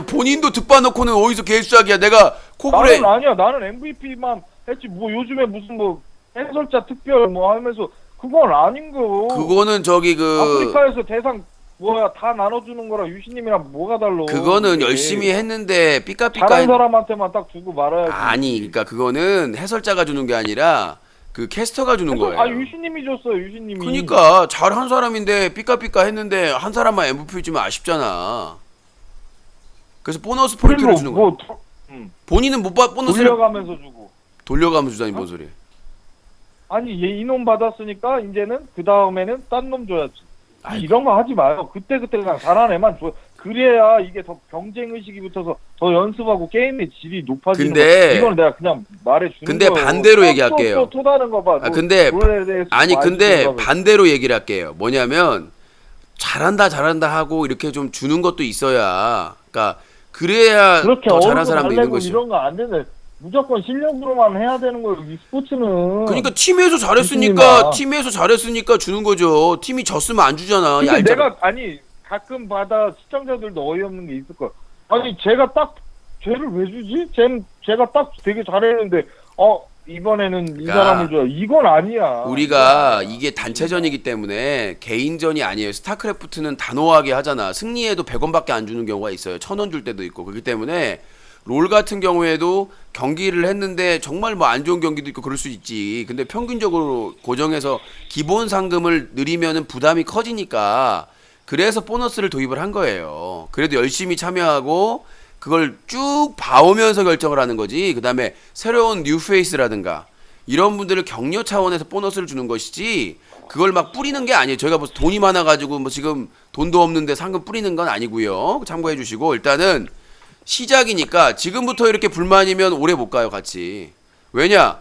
본인도 득봐놓고는 어디서 개수작이야. 내가 코브레 나는 아니야. 나는 MVP만 했지. 뭐 요즘에 무슨 뭐 해설자 특별 뭐 하면서 그건 아닌 거. 그거는 저기 아프리카에서 대상 뭐야 다 나눠주는 거랑 유신님이랑 뭐가 달라? 그거는 그게. 열심히 했는데 삐까삐까 잘하는 사람한테만 딱 주고 말아야지. 아니 그러니까 그거는 해설자가 주는 게 아니라 그 캐스터가 주는 거예요. 유신님이 줬어요. 유신님이. 그러니까 잘한 사람인데 삐까삐까 했는데 한 사람만 MVP 주면 아쉽잖아. 그래서 보너스 포인트를 주는 거야. 본인은 못 받 보너스를 돌려가면서 주고. 돌려가면서 주다니 뭔 소리? 아니 얘 이놈 받았으니까 이제는 그 다음에는 딴 놈 줘야지. 이런 거 하지 마요. 그때 그냥 잘하는 애만 줘. 그래야 이게 더 경쟁 의식이 붙어서 더 연습하고 게임의 질이 높아지는 근데- 거. 이건 내가 그냥 말해주는 근데 거예요. 반대로 얘기할게요. 또 다른 거 봐. 근데 근데 반대 반대로 얘기를 할게요. 뭐냐면 잘한다 하고 이렇게 좀 주는 것도 있어야. 그러니까 그래야 그렇게 더 잘한 어른도 사람도 있는 달래고 거죠. 이런 거 안 되는데 무조건 실력으로만 해야 되는 거예요. 이 스포츠는. 그러니까 팀에서 잘했으니까 주는 거죠. 팀이 졌으면 안 주잖아. 근데 얄짤- 내가 아니 가끔 받아 시청자들도 어이없는 게 있을 거야. 아니 제가 딱 쟤를 왜 주지? 제가 딱 되게 잘했는데 이번에는 이 그러니까 사람을 줘요. 이건 아니야. 우리가 이게 단체전이기 때문에 개인전이 아니에요. 스타크래프트는 단호하게 하잖아. 승리해도 100원밖에 안 주는 경우가 있어요. 1000원 줄 때도 있고. 그렇기 때문에 롤 같은 경우에도 경기를 했는데 정말 뭐 안 좋은 경기도 있고 그럴 수 있지. 근데 평균적으로 고정해서 기본 상금을 늘리면은 부담이 커지니까 그래서 보너스를 도입을 한 거예요. 그래도 열심히 참여하고 그걸 쭉 봐오면서 결정을 하는 거지. 그 다음에 새로운 뉴페이스라든가 이런 분들을 격려 차원에서 보너스를 주는 것이지 그걸 막 뿌리는 게 아니에요. 저희가 무슨 돈이 많아가지고 뭐 지금 돈도 없는데 상금 뿌리는 건 아니고요. 참고해 주시고 일단은 시작이니까 지금부터 이렇게 불만이면 오래 못 가요 같이. 왜냐?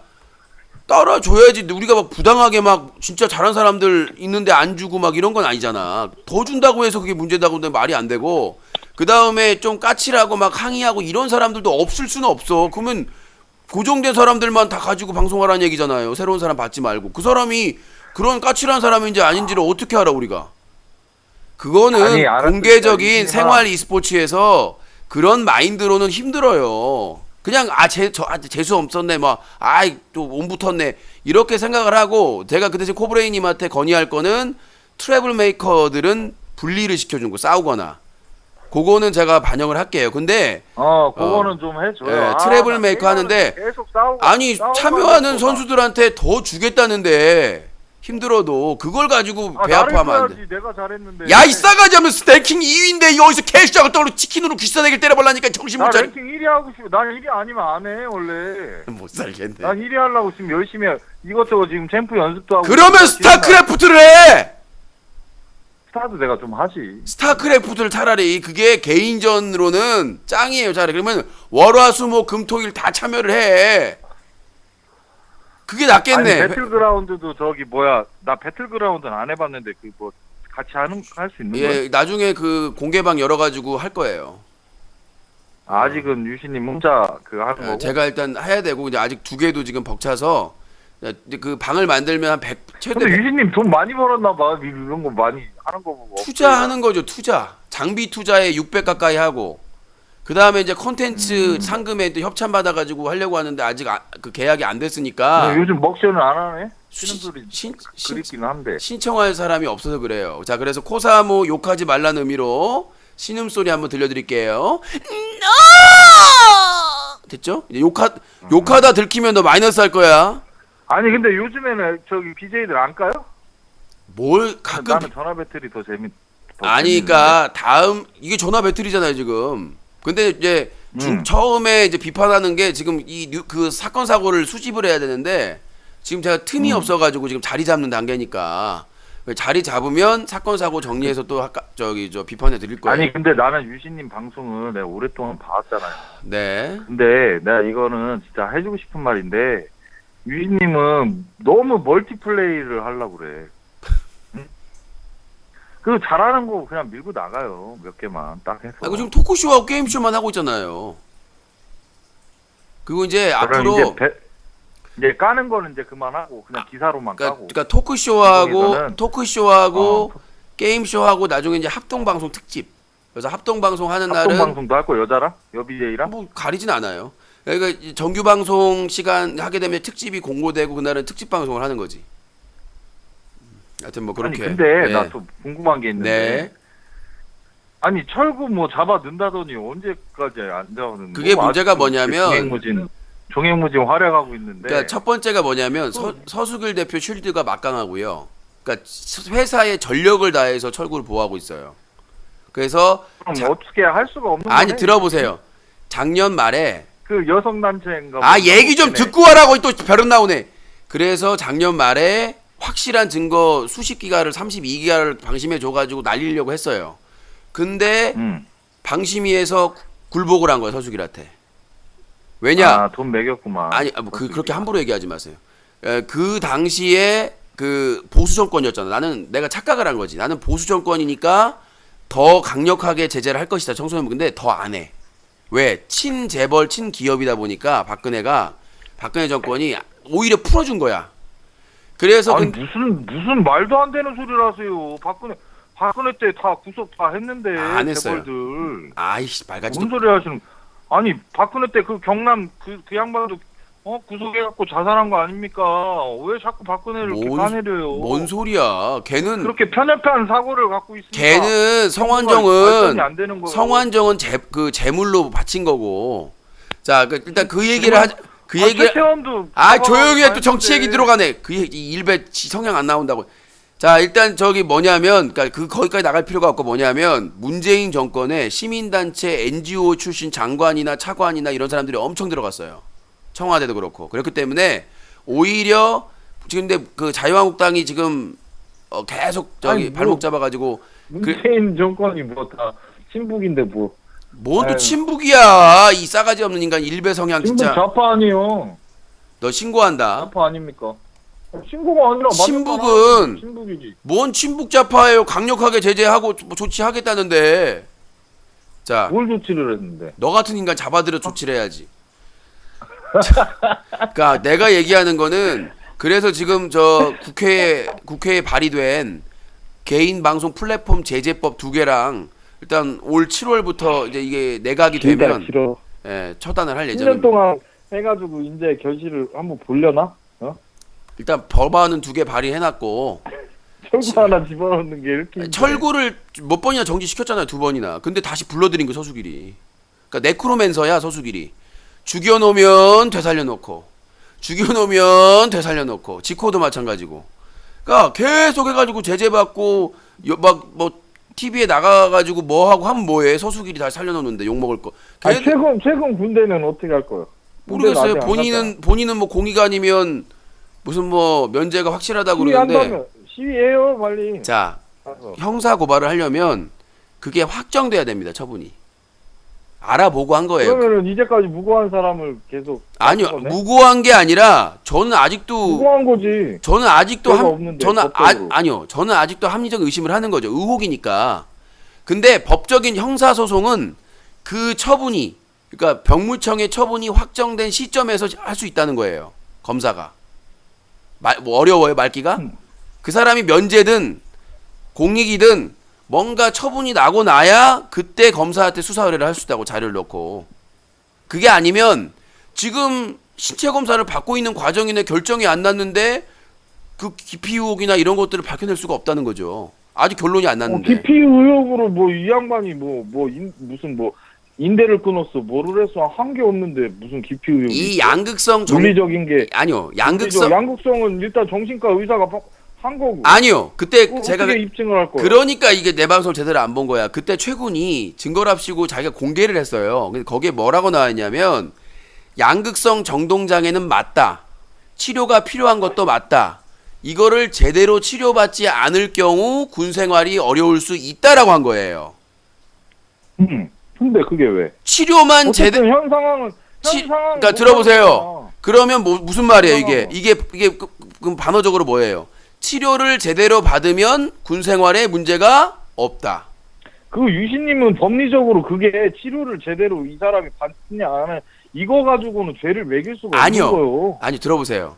따라줘야지. 우리가 막 부당하게 막 진짜 잘한 사람들 있는데 안 주고 막 이런 건 아니잖아. 더 준다고 해서 그게 문제다고 하는데 말이 안 되고 그 다음에 좀 까칠하고 막 항의하고 이런 사람들도 없을 수는 없어. 그러면 고정된 사람들만 다 가지고 방송하라는 얘기잖아요. 새로운 사람 받지 말고. 그 사람이 그런 까칠한 사람인지 아닌지를 어떻게 알아 우리가. 그거는 아니, 알았으니까 공개적인 유진이가- 생활 e스포츠에서 그런 마인드로는 힘들어요. 그냥 재수 없었네 또 온 붙었네 이렇게 생각을 하고 제가 그 대신 코브레이님한테 건의할 거는 트래블 메이커들은 분리를 시켜준 거 싸우거나 그거는 제가 반영을 할게요. 근데 그거는 좀 해줘요. 트래블 메이커 하는데 계속 싸우고 아니 싸우고 참여하는 하고 선수들한테 더 주겠다는데 힘들어도 그걸 가지고 배 아파하면 안 돼. 나를 내가 잘했는데. 야 이 싸가지 없는 랭킹 2위인데 여기서 캐시작을 떠로 치킨으로 귀싸대기를 때려버리니까 정신 못 나 차리. 랭킹 1위 하고 싶어. 난 1위 아니면 안 해 원래. 못 살겠네. 난 1위 하려고 지금 열심히 해. 이것저것 지금 챔프 연습도 하고. 그러면 스타크래프트를 해. 스타도 내가 좀 하지. 스타크래프트를 차라리 그게 개인전으로는 짱이에요. 차라리 그러면 월화수목 금토일 다 참여를 해. 그게 낫겠네. 아니 배틀그라운드도 저기 나 배틀그라운드는 안 해봤는데 그 뭐 같이 할 수 있는 거야? 예, 나중에 그 공개방 열어가지고 할 거예요. 아직은 유신님 혼자 그 하는 거고. 제가 일단 해야 되고 이제 아직 2개도 지금 벅차서 이제 그 방을 만들면 한 100 최대 근데 유신님 돈 많이 벌었나 봐. 이런 거 많이 하는 거 보고. 투자하는 거죠. 투자. 장비 투자에 600 가까이 하고 그 다음에 이제 콘텐츠 상금에 또 협찬 받아가지고 하려고 하는데 아직 그 계약이 안 됐으니까 근데 요즘 먹션을 안 하네. 쉬는 소리 그립긴 한데. 신청할 사람이 없어서 그래요. 자, 그래서 코사모 욕하지 말라는 의미로 신음소리 한번 들려드릴게요. 됐죠? 이제 욕하다 들키면 너 마이너스 할 거야. 아니 근데 요즘에는 저기 BJ들 안 까요? 뭘 가끔 나는 전화 배터리 더 아니 그러니까 다음 이게 전화 배터리잖아요 지금. 근데 이제 처음에 이제 비판하는 게 지금 그 사건 사고를 수집을 해야 되는데 지금 제가 틈이 없어가지고 지금 자리 잡는 단계니까 자리 잡으면 사건 사고 정리해서 또 아까 저기 저 비판해 드릴 거예요. 아니 근데 나는 유신님 방송을 내가 오랫동안 봐왔잖아요. 네. 근데 내가 이거는 진짜 해주고 싶은 말인데 유신님은 너무 멀티플레이를 하려고 그래. 응? 그 잘하는 거 그냥 밀고 나가요. 몇 개만 딱 해서. 아, 그 지금 토크쇼하고 게임쇼만 하고 있잖아요. 그리고 이제 앞으로 이제 까는 거는 이제 그만하고 그냥 기사로만 까고. 그러니까 토크쇼하고 방송에서는 게임쇼하고 나중에 이제 합동 방송 특집. 그래서 합동 방송 하는 합동 날은 방송도 할 거 여자랑 여비제이랑. 뭐 가리진 않아요. 그러니까 정규 방송 시간 하게 되면 특집이 공고되고 그날은 특집 방송을 하는 거지. 하여튼 뭐 그렇게. 아니 근데 예. 나 또 궁금한 게 있는데. 네. 아니 철구 뭐 잡아 넣는다더니 언제까지 안 잡아넣는? 그게 문제가 뭐냐면 종횡무진 활약하고 있는데. 그러니까 첫 번째가 뭐냐면 서수길 대표 쉴드가 막강하고요. 그러니까 회사의 전력을 다해서 철구를 보호하고 있어요. 그래서 그럼 어떻게 할 수가 없는 아니 거네? 들어보세요. 작년 말에 그 여성 단체인가? 아 얘기 좀 듣고 하라고 또 벼름 나오네. 그래서 작년 말에 확실한 증거 수십 기가를 32기가를 방심해 줘가지고 날리려고 했어요. 근데 방심위에서 굴복을 한 거야 서수길한테. 왜냐? 돈 매겼구만. 아니 뭐 그렇게 함부로 얘기하지 마세요. 그 당시에 그 보수 정권이었잖아. 나는 내가 착각을 한 거지. 나는 보수 정권이니까 더 강력하게 제재를 할 것이다 청소년. 근데 더 안 해. 왜? 친재벌 친기업이다 보니까 박근혜 정권이 오히려 풀어준 거야. 그래서 아니 무슨 말도 안 되는 소리를 하세요. 박근혜 때 다 구속 다 했는데. 안 했어요. 재벌들. 아이씨 말같이 무슨 소리 하시는? 아니 박근혜 때 그 경남 그 양반도 구속해갖고 자살한 거 아닙니까? 왜 자꾸 박근혜를 이렇게 까내려요? 뭔 소리야? 걔는 그렇게 편협한 사고를 갖고 있으니까. 걔는 발전이 안 되는 거예요. 성완종은 재물로 바친 거고. 자, 일단 그 얘기를 하자. 그 얘기를 최태원도 조용히 해. 또 정치 얘기 들어가네. 그 얘기 일배 성향 안 나온다고. 자, 일단 저기 뭐냐면 그러니까 거기까지 나갈 필요가 없고 뭐냐면 문재인 정권에 시민단체 NGO 출신 장관이나 차관이나 이런 사람들이 엄청 들어갔어요. 청와대도 그렇고. 그렇기 때문에 오히려 지금 근데 그 자유한국당이 지금 계속 저기 발목 잡아가지고 문재인 정권이 뭐 다 친북인데 뭐. 뭔 또 친북이야. 이 싸가지 없는 인간 일배 성향 친북 진짜. 좌파 아니에요. 너 신고한다. 좌파 아닙니까? 친구가 아니라 친북은 친북이지. 뭔 친북 좌파예요. 강력하게 제재하고 뭐 조치하겠다는데. 자, 뭘 조치를 했는데? 너 같은 인간 잡아들여 조치를 해야지. 그러니까 내가 얘기하는 거는 그래서 지금 저 국회에 발의된 개인 방송 플랫폼 제재법 2개랑 일단 올 7월부터 이제 이게 내각이 되면 처단을 할 예정입니다. 10년 동안 해가지고 이제 결실을 한번 보려나? 일단 법안은 2개 발의해놨고 철구 하나 집어넣는 게 이렇게. 철구를 몇 번이나 정지시켰잖아요. 2번이나. 근데 다시 불러들인 거 서수길이. 그러니까 네크로맨서야 서수길이. 죽여놓으면 되살려놓고 지코도 마찬가지고. 그러니까 계속 해가지고 제재받고 막 뭐 TV에 나가가지고 뭐 하고 하면 뭐해. 서수길이 다시 살려놓는데 욕먹을 거. 아니, 최근 군대는 어떻게 할 거예요? 모르겠어요. 본인은 뭐 공의가 아니면 무슨 뭐 면제가 확실하다고 그러는데. 시위해요 빨리. 자, 형사 고발을 하려면 그게 확정돼야 됩니다. 처분이. 알아보고 한 거예요. 그러면은 이제까지 무고한 사람을 계속. 아니요, 무고한 게 아니라 저는 아직도 무고한 거지. 저는 아직도 아니요. 저는 아직도 합리적 의심을 하는 거죠. 의혹이니까. 근데 법적인 형사 소송은 그 처분이 그러니까 병무청의 처분이 확정된 시점에서 할 수 있다는 거예요. 검사가. 뭐 어려워요, 말기가? 그 사람이 면제든 공익이든 뭔가 처분이 나고 나야 그때 검사한테 수사 의뢰를 할 수 있다고 자료를 넣고. 그게 아니면 지금 신체 검사를 받고 있는 과정이나 결정이 안 났는데 그 기피 의혹이나 이런 것들을 밝혀낼 수가 없다는 거죠. 아직 결론이 안 났는데. 기피 의혹으로 뭐 이 양반이 무슨 인대를 끊었어. 뭐를 했어? 한 게 없는데 무슨 깊이 의혹이 이 있어? 양극성 논리적인 게 아니요. 논리적, 양극성 양극성은 일단 정신과 의사가 한 거고. 아니요. 그때 그거 제가 어떻게 입증을 할 거야? 그러니까 이게 내 방송을 제대로 안 본 거야. 그때 최군이 증거랍시고 자기가 공개를 했어요. 근데 거기에 뭐라고 나왔냐면 양극성 정동장애는 맞다. 치료가 필요한 것도 맞다. 이거를 제대로 치료받지 않을 경우 군 생활이 어려울 수 있다라고 한 거예요. 근데 그게 왜? 치료만 어쨌든 제대로 현 상황은 그러니까 들어보세요. 그러면 무슨 말이에요, 이게? 이게 그럼 반어적으로 뭐예요? 치료를 제대로 받으면 군 생활에 문제가 없다. 그 유신님은 법리적으로 그게 치료를 제대로 이 사람이 받느냐 안 하냐 이거 가지고는 죄를 매길 수가 아니요. 없는 거예요. 아니 들어보세요.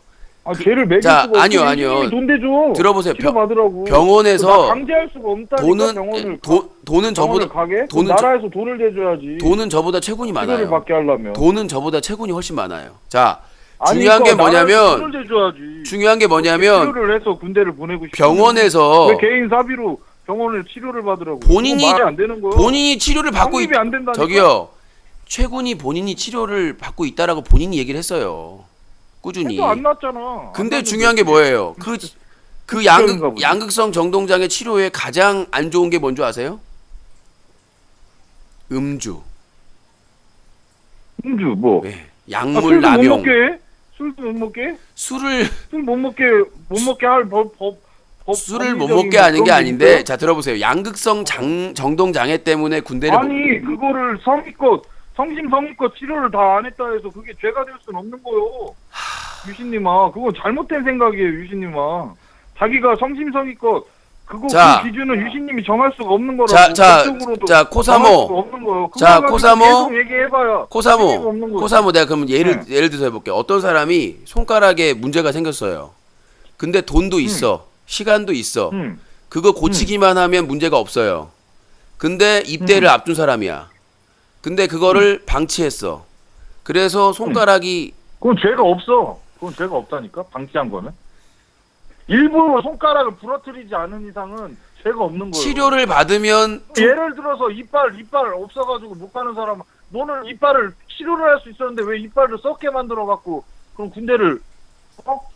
죄를 매길 자, 수가 없어. 아니요. 유신님이 돈 대줘. 들어보세요. 치료 받으라고. 병원에서 강제할 수가 없다니까 돈은 병원을 돈은 저보다 가게? 돈은 나라에서 돈을 대줘야지. 돈은 저보다 체군이 치료를 많아요. 받게 하려면. 돈은 저보다 체군이 훨씬 많아요. 자, 아니, 중요한 게 그러니까 나라에서 뭐냐면 돈을 대줘야지. 중요한 게 뭐냐면 치료를 해서 군대를 보내고 싶어. 병원에서 왜 개인 사비로 병원을 치료를 받으라고? 본인이 그거 말이 안 되는 거예요. 본인이 치료를 받고 성립이 안 된다니까. 저기요. 최군이 본인이 치료를 받고 있다라고 본인이 얘기를 했어요. 꾸준히. 해도 안 났잖아. 근데 안 중요한 게 났는데. 뭐예요? 그 그런가 보지. 양극성 정동장애 치료에 가장 안 좋은 게 뭔지 아세요? 음주. 음주 뭐? 네. 아, 약물 술도 못 남용. 먹게 해? 술도 못 먹게 해? 술을 술 못 먹게 할 법 술을 못 법리적인 먹게 하는 게 그런 게 아닌데 있어요? 자 들어보세요. 양극성 정동장애 때문에 군대를 아니 그거를 성심성의껏 치료를 다 안 했다 해서 그게 죄가 될 수는 없는 거요. 유신님아 그건 잘못된 생각이에요. 유신님아 자기가 성심성의껏 자. 그 기준은 유신님이 정할 수가 없는 거라고. 자, 법적으로도 자, 코사모. 정할 수가 없는 거예요. 자, 그거 가지고 코사모. 계속 얘기해봐야 의미가 코사모 없는 거예요. 코사모 내가 그럼 예를 네. 들어서 해볼게요. 어떤 사람이 손가락에 문제가 생겼어요. 근데 돈도 있어. 시간도 있어. 그거 고치기만 하면 문제가 없어요. 근데 입대를 앞둔 사람이야. 근데 그거를 방치했어. 그래서 손가락이 그건 죄가 없어. 그건 죄가 없다니까 방치한 거는. 일부러 손가락을 부러뜨리지 않은 이상은 죄가 없는 거예요. 치료를 받으면 예를 들어서 이빨 없어가지고 못 가는 사람, 너는 이빨을 치료를 할 수 있었는데 왜 이빨을 썩게 만들어갖고 그럼 군대를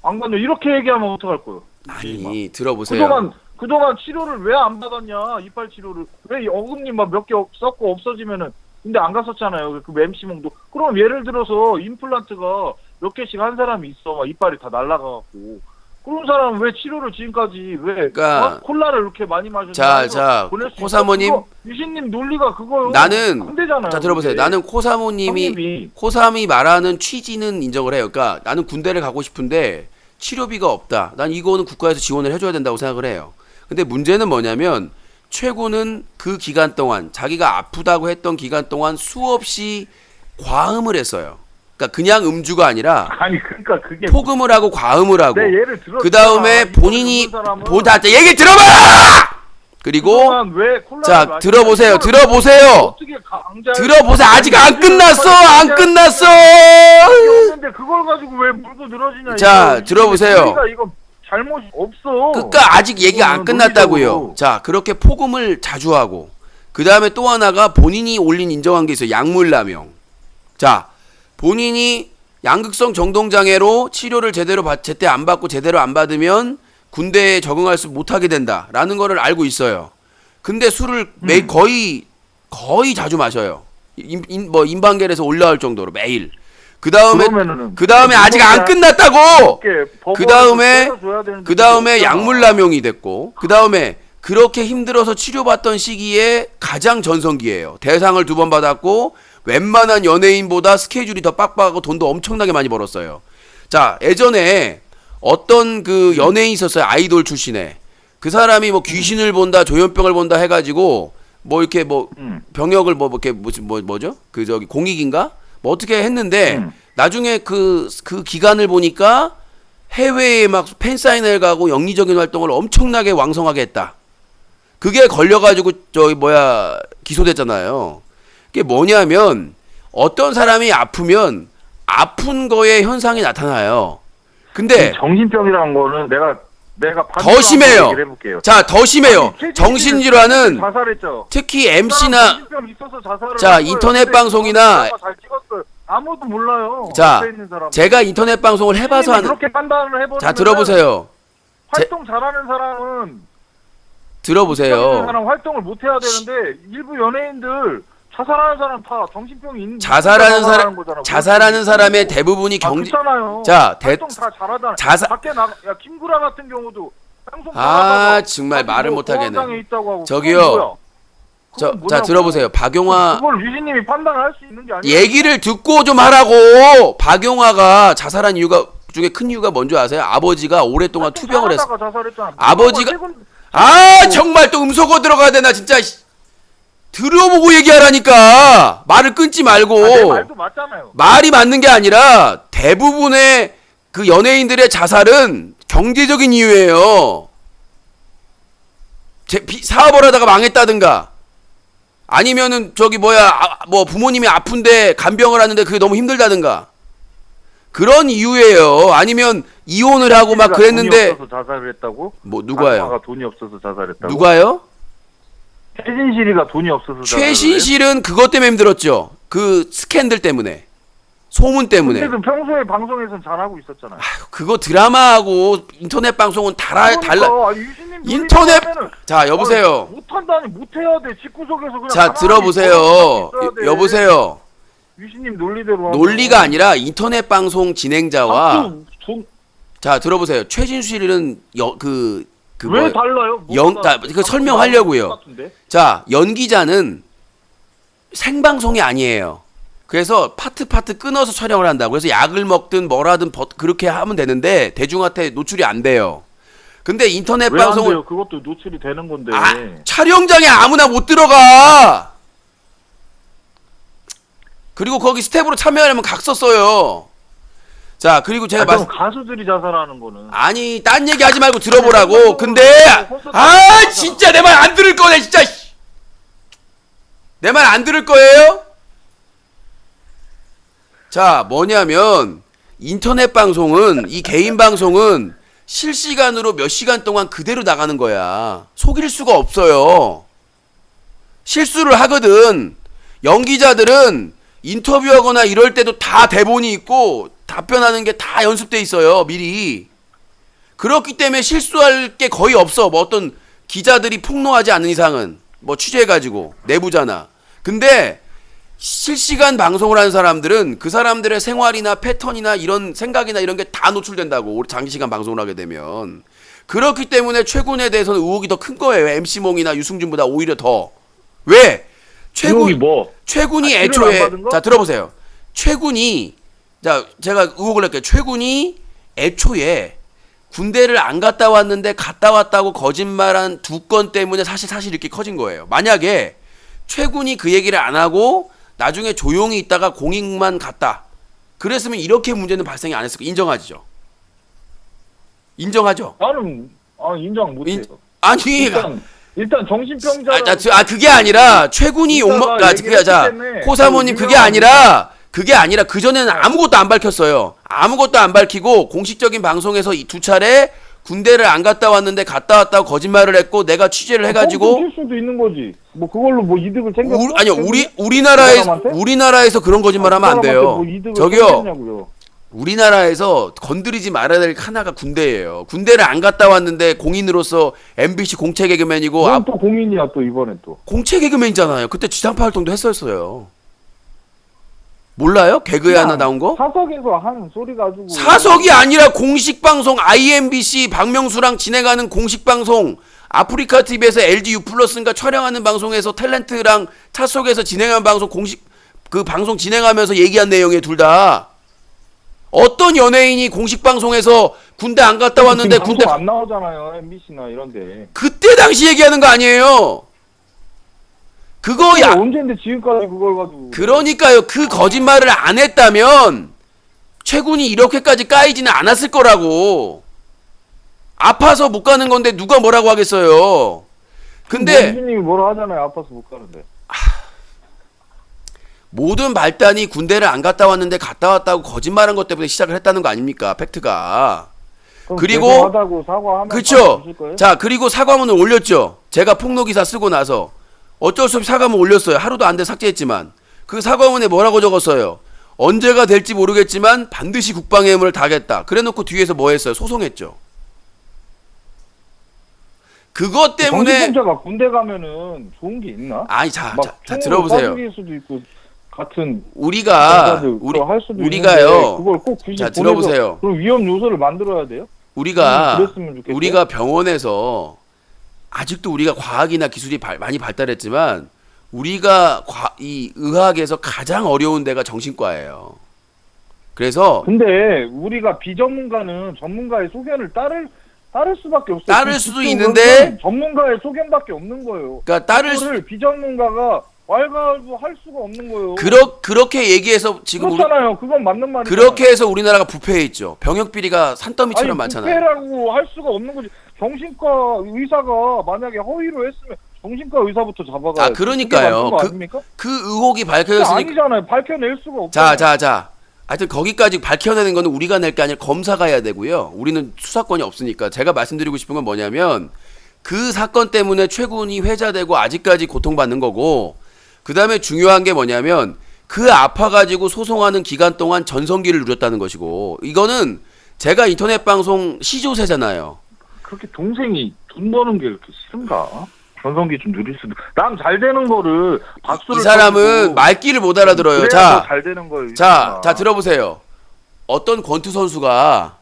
안 갔냐 이렇게 얘기하면 어떡할 거예요? 아니 들어보세요. 그동안 치료를 왜 안 받았냐 이빨 치료를 왜 어금니 막 몇 개 썩고 없어지면은 근데 안 갔었잖아요. 그 MC몽도 그럼 예를 들어서 임플란트가 몇 개씩 한 사람이 있어 막 이빨이 다 날라가갖고 그런 사람은 왜 치료를 지금까지 왜 그러니까 콜라를 이렇게 많이 마셨냐? 자, 코사모님. 유신님 논리가 그거요. 나는 안 되잖아요. 자 들어보세요. 그게. 나는 코사모이 말하는 취지는 인정을 해요. 그러니까 나는 군대를 가고 싶은데 치료비가 없다. 난 이거는 국가에서 지원을 해줘야 된다고 생각을 해요. 근데 문제는 뭐냐면 최고는 그 기간 동안 자기가 아프다고 했던 기간 동안 수없이 과음을 했어요. 그러니까 그냥 음주가 아니라 아니 그러니까 그게 폭음을 하고 과음을 하고 내 예를 들어. 그 다음에 본인이 얘기 들어봐. 그리고 자 들어보세요. 아직 안 끝났어. 없는데 그걸 가지고 왜 물고 늘어지냐? 자, 이거 들어보세요. 이거 잘못이 없어. 그러니까 아직 얘기가 안 끝났다고요. 논리적으로. 자 그렇게 폭음을 자주 하고 그 다음에 또 하나가 본인이 인정한 게 있어요. 약물 남용. 자 본인이 양극성 정동장애로 치료를 제때 안 받고 제대로 안 받으면 군대에 적응할 수 못하게 된다라는 거를 알고 있어요. 근데 술을 거의 자주 마셔요. 인방겔에서 올라올 정도로 매일. 그 다음에 아직 안 끝났다고. 그 다음에 약물 남용이 됐고, 그 다음에 그렇게 힘들어서 치료받던 시기에 가장 전성기예요. 대상을 2번 받았고, 웬만한 연예인보다 스케줄이 더 빡빡하고 돈도 엄청나게 많이 벌었어요. 자, 예전에 어떤 그 연예인이 있었어요. 아이돌 출신에. 그 사람이 뭐 귀신을 본다, 조현병을 본다 해가지고, 뭐 이렇게 병역을 뭐죠? 그 공익인가? 뭐 어떻게 했는데, 나중에 그 기간을 보니까 해외에 막 팬사인회를 가고 영리적인 활동을 엄청나게 왕성하게 했다. 그게 걸려가지고 기소됐잖아요. 그게 뭐냐면 어떤 사람이 아프면 아픈 거에 현상이 나타나요. 근데 정신병이라는 거는 내가 내가 더 심해요. 얘기를 해볼게요. 자, 더 심해요. 아니, 정신질환은 자살했죠. 특히 MC나 정신병 있어서 자살을 자, 한 거예요. 인터넷 근데 방송이나 그 잘 찍었어요. 아무도 몰라요. 자, 앞에 있는 사람. 제가 인터넷 방송을 해봐서 하는 그렇게 판단을 해버리면 자, 들어보세요. 활동 잘하는 사람은 들어보세요. 사람 활동을 못 해야 되는데 일부 연예인들 자살하는 사람 다 정신병이 있는 자살하는 사람 사람 거잖아. 자살하는 사람의 대부분이 경제 그렇잖아요. 자, 활동 다 잘하잖아. 자살- 밖에 나 야 김구라 같은 경우도 방송 아, 나가다가 정말 말을 못 하겠네. 공황장애 있다고 하고 저기요. 그건 뭐야? 자, 그건 뭐냐고. 들어보세요. 박용화 그걸 유진님이 판단을 할 수 있는 게 아니에요. 얘기를 듣고 좀 하라고. 박용화가 자살한 이유가 중에 큰 이유가 뭔지 아세요? 아버지가 오랫동안 투병을 했어. 잘하다가 자살했잖아. 아버지가- 최근- 아, 정말 또 음소거 들어가야 되나 진짜. 들어보고 얘기하라니까. 말을 끊지 말고. 내 말도 맞잖아요. 말이 맞는 게 아니라 대부분의 그 연예인들의 자살은 경제적인 이유예요. 사업을 하다가 망했다든가 아니면은 저기 뭐 부모님이 아픈데 간병을 하는데 그게 너무 힘들다든가 그런 이유예요. 아니면 이혼을 하고 막 그랬는데 돈이 없어서 자살을 했다고? 뭐 누가요? 아빠가 돈이 없어서 자살했다고? 누가요? 최진실이가 돈이 없어서 자살을 최신실은 그것 때문에 힘들었죠. 그 스캔들 때문에. 소문 때문에. 근데도 평소에 방송에선 잘하고 있었잖아요. 그거 드라마하고 인터넷 방송은 달라. 그러니까, 유진님 인터넷 놀리면은 자, 여보세요. 못한다니 못해야 돼. 집구석에서 그냥 자, 가만히 들어보세요. 있어야 돼. 여보세요. 유진님 논리대로 하고. 논리가 아니라 인터넷 방송 진행자와 자꾸 자, 들어보세요. 최진실은 왜 달라요? 그 설명하려고요. 같은데? 자, 연기자는 생방송이 아니에요. 그래서 파트 끊어서 촬영을 한다고. 그래서 약을 먹든 뭐라든 그렇게 하면 되는데 대중한테 노출이 안 돼요. 근데 인터넷 왜 안 방송은 돼요? 그것도 노출이 되는 건데. 촬영장에 아무나 못 들어가. 그리고 거기 스텝으로 참여하려면 각서 써요. 자, 그리고 제가 그럼 가수들이 자살하는 거는 아니, 딴 얘기 하지 말고 들어보라고. 근데 진짜 내 말 안 들을 거네, 진짜. 내 말 안 들을 거예요? 자, 뭐냐면 인터넷 방송은 이 개인 방송은 실시간으로 몇 시간 동안 그대로 나가는 거야. 속일 수가 없어요. 실수를 하거든. 연기자들은 인터뷰하거나 이럴 때도 다 대본이 있고 답변하는 게 다 연습돼 있어요, 미리. 그렇기 때문에 실수할 게 거의 없어. 뭐 어떤 기자들이 폭로하지 않는 이상은 뭐 취재해가지고 내부잖아. 근데 실시간 방송을 하는 사람들은 그 사람들의 생활이나 패턴이나 이런 생각이나 이런 게 다 노출된다고. 장시간 방송을 하게 되면. 그렇기 때문에 최군에 대해서는 의혹이 더 큰 거예요. MC몽이나 유승준보다 오히려 더. 왜? 의혹이 뭐? 최군이 치료를 애초에 안 받은 거? 자, 들어보세요. 최군이 자, 제가 의혹을 할게요. 최군이 애초에 군대를 안 갔다 왔는데 갔다 왔다고 거짓말한 2건 때문에 사실 이렇게 커진 거예요. 만약에 최군이 그 얘기를 안 하고 나중에 조용히 있다가 공익만 갔다. 그랬으면 이렇게 문제는 발생이 안 했을 거. 인정하죠? 인정하죠? 나는 인정 못해요. 아니, 일단 정신병자. 그게 아니라 최군이 코사모님 그게 아니라 그전에는 아무것도 안 밝혔어요. 아무것도 안 밝히고 공식적인 방송에서 이 2차례 군대를 안 갔다 왔는데 갔다 왔다고 거짓말을 했고 내가 취재를 해가지고 칠 수도 있는 거지. 뭐 그걸로 뭐 이득을 챙겼어? 우리나라에서 그런 거짓말하면 안 돼요. 뭐 이득을 저기요. 챙겼냐고요. 우리나라에서 건드리지 말아야 될 하나가 군대예요. 군대를 안 갔다 왔는데 공인으로서 MBC 공채 개그맨이고 넌 또 공인이야 또 이번에 또. 공채 개그맨이잖아요. 그때 지상파 활동도 했었어요. 몰라요? 개그에 하나 나온 거? 사석에서 하는 소리 가지고. 사석이 아니라 공식 방송 IMBC 박명수랑 진행하는 공식 방송 아프리카 TV에서 LG U+인가 촬영하는 방송에서 탤런트랑 차 속에서 진행한 방송 공식 그 방송 진행하면서 얘기한 내용에 둘 다 어떤 연예인이 공식 방송에서 군대 안 갔다 왔는데 군대 안 나오잖아요. MBC나 이런데. 그때 당시 얘기하는 거 아니에요. 그거 언제인데 지금까지 그걸 가지고. 그러니까요. 그 거짓말을 안 했다면 최군이 이렇게까지 까이지는 않았을 거라고. 아파서 못 가는 건데 누가 뭐라고 하겠어요. 근데 유진님이 뭐라 하잖아요. 아파서 못 가는데. 모든 발단이 군대를 안 갔다 왔는데 갔다 왔다고 거짓말한 것 때문에 시작을 했다는 거 아닙니까? 팩트가. 그럼 그리고 죄송하다고 사과하면 그쵸. 주실 거예요? 자, 그리고 사과문을 올렸죠. 제가 폭로 기사 쓰고 나서 어쩔 수 없이 사과문 올렸어요. 하루도 안 돼 삭제했지만 그 사과문에 뭐라고 적었어요? 언제가 될지 모르겠지만 반드시 국방의 힘을 다하겠다. 그래놓고 뒤에서 뭐 했어요? 소송했죠. 그것 때문에 정신병자가 군대 가면은 좋은 게 있나? 아니 자 막 들어보세요. 일 수도 있고 같은 우리가 할 수도 우리가요. 있는데 그걸 꼭 굳이 자, 보내서 들어보세요. 그럼 위험 요소를 만들어야 돼요? 우리가 그랬으면 좋겠어요. 우리가 병원에서 아직도 우리가 과학이나 기술이 많이 발달했지만 우리가 이 의학에서 가장 어려운 데가 정신과예요. 그래서 근데 우리가 비전문가는 전문가의 소견을 따를 수밖에 없어요. 따를 그 수도 그쪽은 있는데 전문가의 소견밖에 없는 거예요. 그러니까 따를 그거를 비전문가가 왈가왈부 할 수가 없는 거예요. 그렇게 얘기해서 지금 그렇잖아요. 그건 맞는 말이에요. 그렇게 해서 우리나라가 부패해 있죠. 병역 비리가 산더미처럼 많잖아요. 부패라고 할 수가 없는 거지. 정신과 의사가 만약에 허위로 했으면 정신과 의사부터 잡아가야. 아, 그러니까요. 그 의혹이 밝혀졌으니까. 아니잖아요. 밝혀낼 수가 없잖아요. 자. 하여튼 거기까지 밝혀내는 거는 우리가 낼 게 아니라 검사가 해야 되고요. 우리는 수사권이 없으니까. 제가 말씀드리고 싶은 건 뭐냐면 그 사건 때문에 최군이 회자되고 아직까지 고통받는 거고, 그 다음에 중요한 게 뭐냐면 그 아파가지고 소송하는 기간 동안 전성기를 누렸다는 것이고, 이거는 제가 인터넷 방송 시조세잖아요. 그렇게 동생이 돈 버는 게 그렇게 싫은가? 전성기 좀 누릴 수도. 남 잘 되는 거를 박수를. 이 사람은 쳐주고 말귀를 못 알아들어요. 그래야 자, 더 잘 되는 거예요. 자 들어보세요. 어떤 권투 선수예요.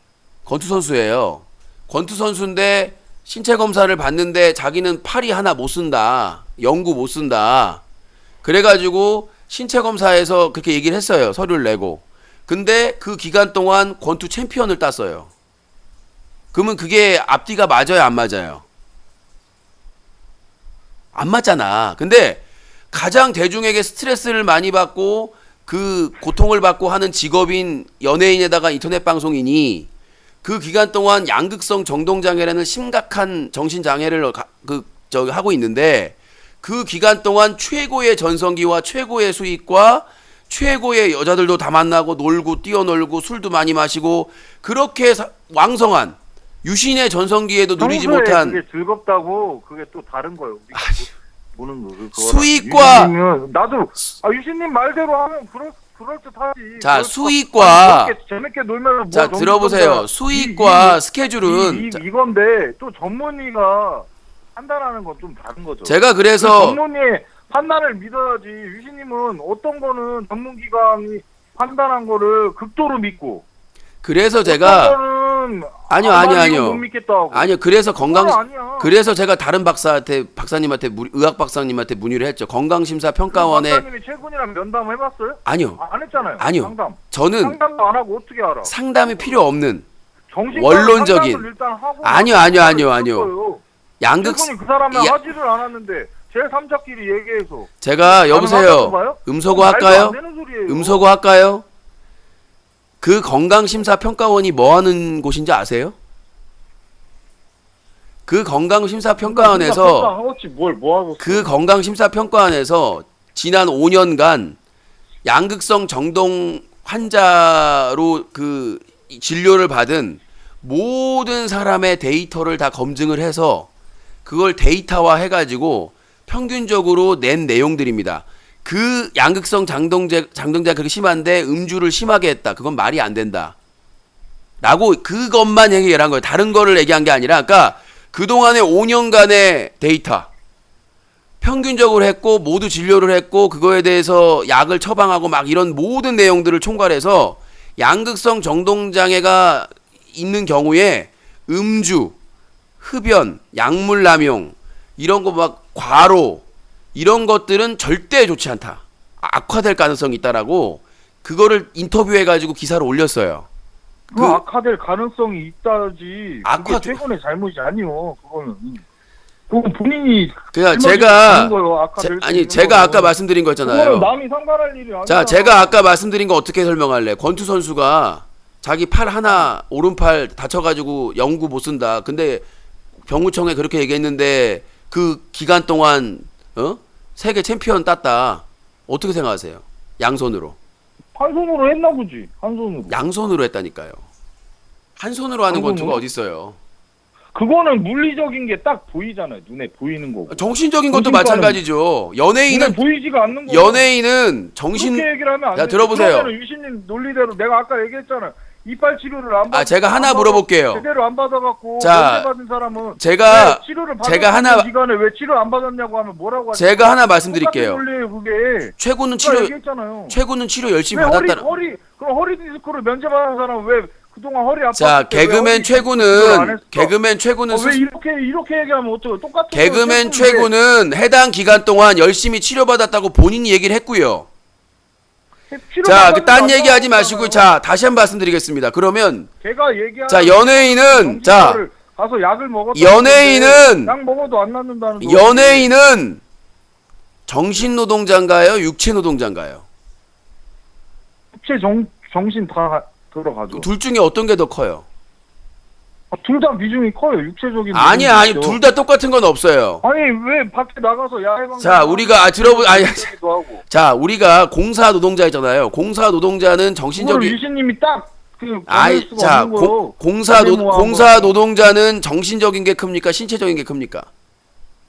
권투 선수인데 신체 검사를 받는데 자기는 팔이 하나 못 쓴다. 영구 못 쓴다. 그래가지고 신체 검사에서 그렇게 얘기를 했어요. 서류를 내고. 근데 그 기간 동안 권투 챔피언을 땄어요. 그러면 그게 앞뒤가 맞아요, 안 맞아요? 안 맞잖아. 근데 가장 대중에게 스트레스를 많이 받고 그 고통을 받고 하는 직업인 연예인에다가 인터넷 방송인이 그 기간 동안 양극성 정동장애라는 심각한 정신장애를 하고 있는데, 그 기간 동안 최고의 전성기와 최고의 수익과 최고의 여자들도 다 만나고 놀고 뛰어놀고 술도 많이 마시고 그렇게 왕성한 유신의 전성기에도 누리지 못한. 그게 즐겁다고. 그게 또 다른 거예요. 보는 거. 수익과 나도 유신님 말대로 하면 그럴 듯하지. 자, 수익과 재밌게 놀면. 자, 들어보세요. 수익과 스케줄은 이건데 또 전문의가 판단하는 건 좀 다른 거죠. 제가 그래서 전문의의 판단을 믿어야지. 유신님은 어떤 거는 전문기관이 판단한 거를 극도로 믿고, 그래서 제가 아니요. 못 믿겠다고. 아니요. 그래서 아니야. 그래서 제가 다른 박사님한테 의학 박사님한테 문의를 했죠. 건강심사평가원에. 박사님이 최군이랑 면담 해봤어요? 아니요. 안 했잖아요. 아니요. 상담. 저는 상담도 안 하고 어떻게 알아? 상담이 필요 없는 정신과 원론적인. 상담을 일단 하고 아니요. 최군이 그 사람은 하지를 않았는데 제3자끼리 얘기해서. 제가 여보세요. 음소거 할까요? 안 되는 소리예요. 음소거 할까요? 그 건강심사평가원이 뭐 하는 곳인지 아세요? 그 건강심사평가원에서 그 건강심사평가원에서 지난 5년간 양극성 정동 환자로 그 진료를 받은 모든 사람의 데이터를 다 검증을 해서 그걸 데이터화 해가지고 평균적으로 낸 내용들입니다. 그 양극성 장동자 그렇게 심한데 음주를 심하게 했다. 그건 말이 안 된다. 라고 그것만 얘기를 한 거예요. 다른 거를 얘기한 게 아니라, 그러니까 그동안의 5년간의 데이터 평균적으로 했고 모두 진료를 했고 그거에 대해서 약을 처방하고 막 이런 모든 내용들을 총괄해서 양극성 정동장애가 있는 경우에 음주, 흡연, 약물 남용 이런 거 막 과로 이런 것들은 절대 좋지 않다. 악화될 가능성이 있다라고 그거를 인터뷰해가지고 기사를 올렸어요. 그 악화될 가능성이 있다지. 그게 최근의 잘못이 아니요. 그건 본인이. 그러니까 제가 아까 말씀드린 거 있잖아요. 남이 상관할 일이 아니야. 자, 제가 아까 말씀드린 거 어떻게 설명할래? 권투 선수가 자기 팔 하나 오른팔 다쳐가지고 영구 못 쓴다. 근데 병무청에 그렇게 얘기했는데 그 기간 동안 세계 챔피언 땄다. 어떻게 생각하세요? 양손으로. 한 손으로 했나 보지. 한 손으로. 양손으로 했다니까요. 한 손으로 하는 한 권투가 손으로? 어디 있어요? 그거는 물리적인 게 딱 보이잖아요. 눈에 보이는 거고. 정신적인 것도 정신과는- 마찬가지죠. 눈에 연예인은 보이지가 않는 거. 연예인은 정신 그렇게 얘기를 하면 안 야, 돼. 들어보세요. 그러면은 유신님 논리대로 내가 아까 얘기했잖아. 이빨 치료를 안 받. 제가 하나 물어볼게요. 제대로 안 받아갖고 자, 면제 받은 사람은 제가 왜 치료를 제가 하나- 받았는 기간에 왜 치료 안 받았냐고 하면 뭐라고 하지? 제가 하나 말씀드릴게요. 똑같은 논리예요, 그게. 최고는 제가 치료 얘기했잖아요. 최고는 치료 열심히 왜 받았다. 그럼 허리 디스크를 면제받은 사람 왜 그동안 허리 아팠을 자, 때왜 개그맨 허리 디스크를 안 최고는 했어? 개그맨 최고는 왜 이렇게 얘기하면 어떡해? 똑같은 개그맨 거 최고는 해당 기간 동안 열심히 치료받았다고 본인이 얘기를 했고요. 자, 딴 얘기하지 마시고 자, 다시 한 번 말씀드리겠습니다. 그러면 걔가 얘기하는 자, 연예인은 자, 가서 약을 먹었다. 연예인은 약 먹어도 안 낫는다는 소리. 연예인은 정신 노동자인가요? 육체 노동자인가요? 육체 정신 다 들어가죠. 둘 중에 어떤 게 더 커요? 둘 다 비중이 커요. 육체적인 아니 노동이죠. 둘 다 똑같은 건 없어요. 아니 왜 밖에 나가서 야외방 자, 우리가 자, 우리가 공사 노동자잖아요. 공사 노동자는 정신적인 유신님이 딱그 자, 공사 노동자는 정신적인 게 큽니까? 신체적인 게 큽니까?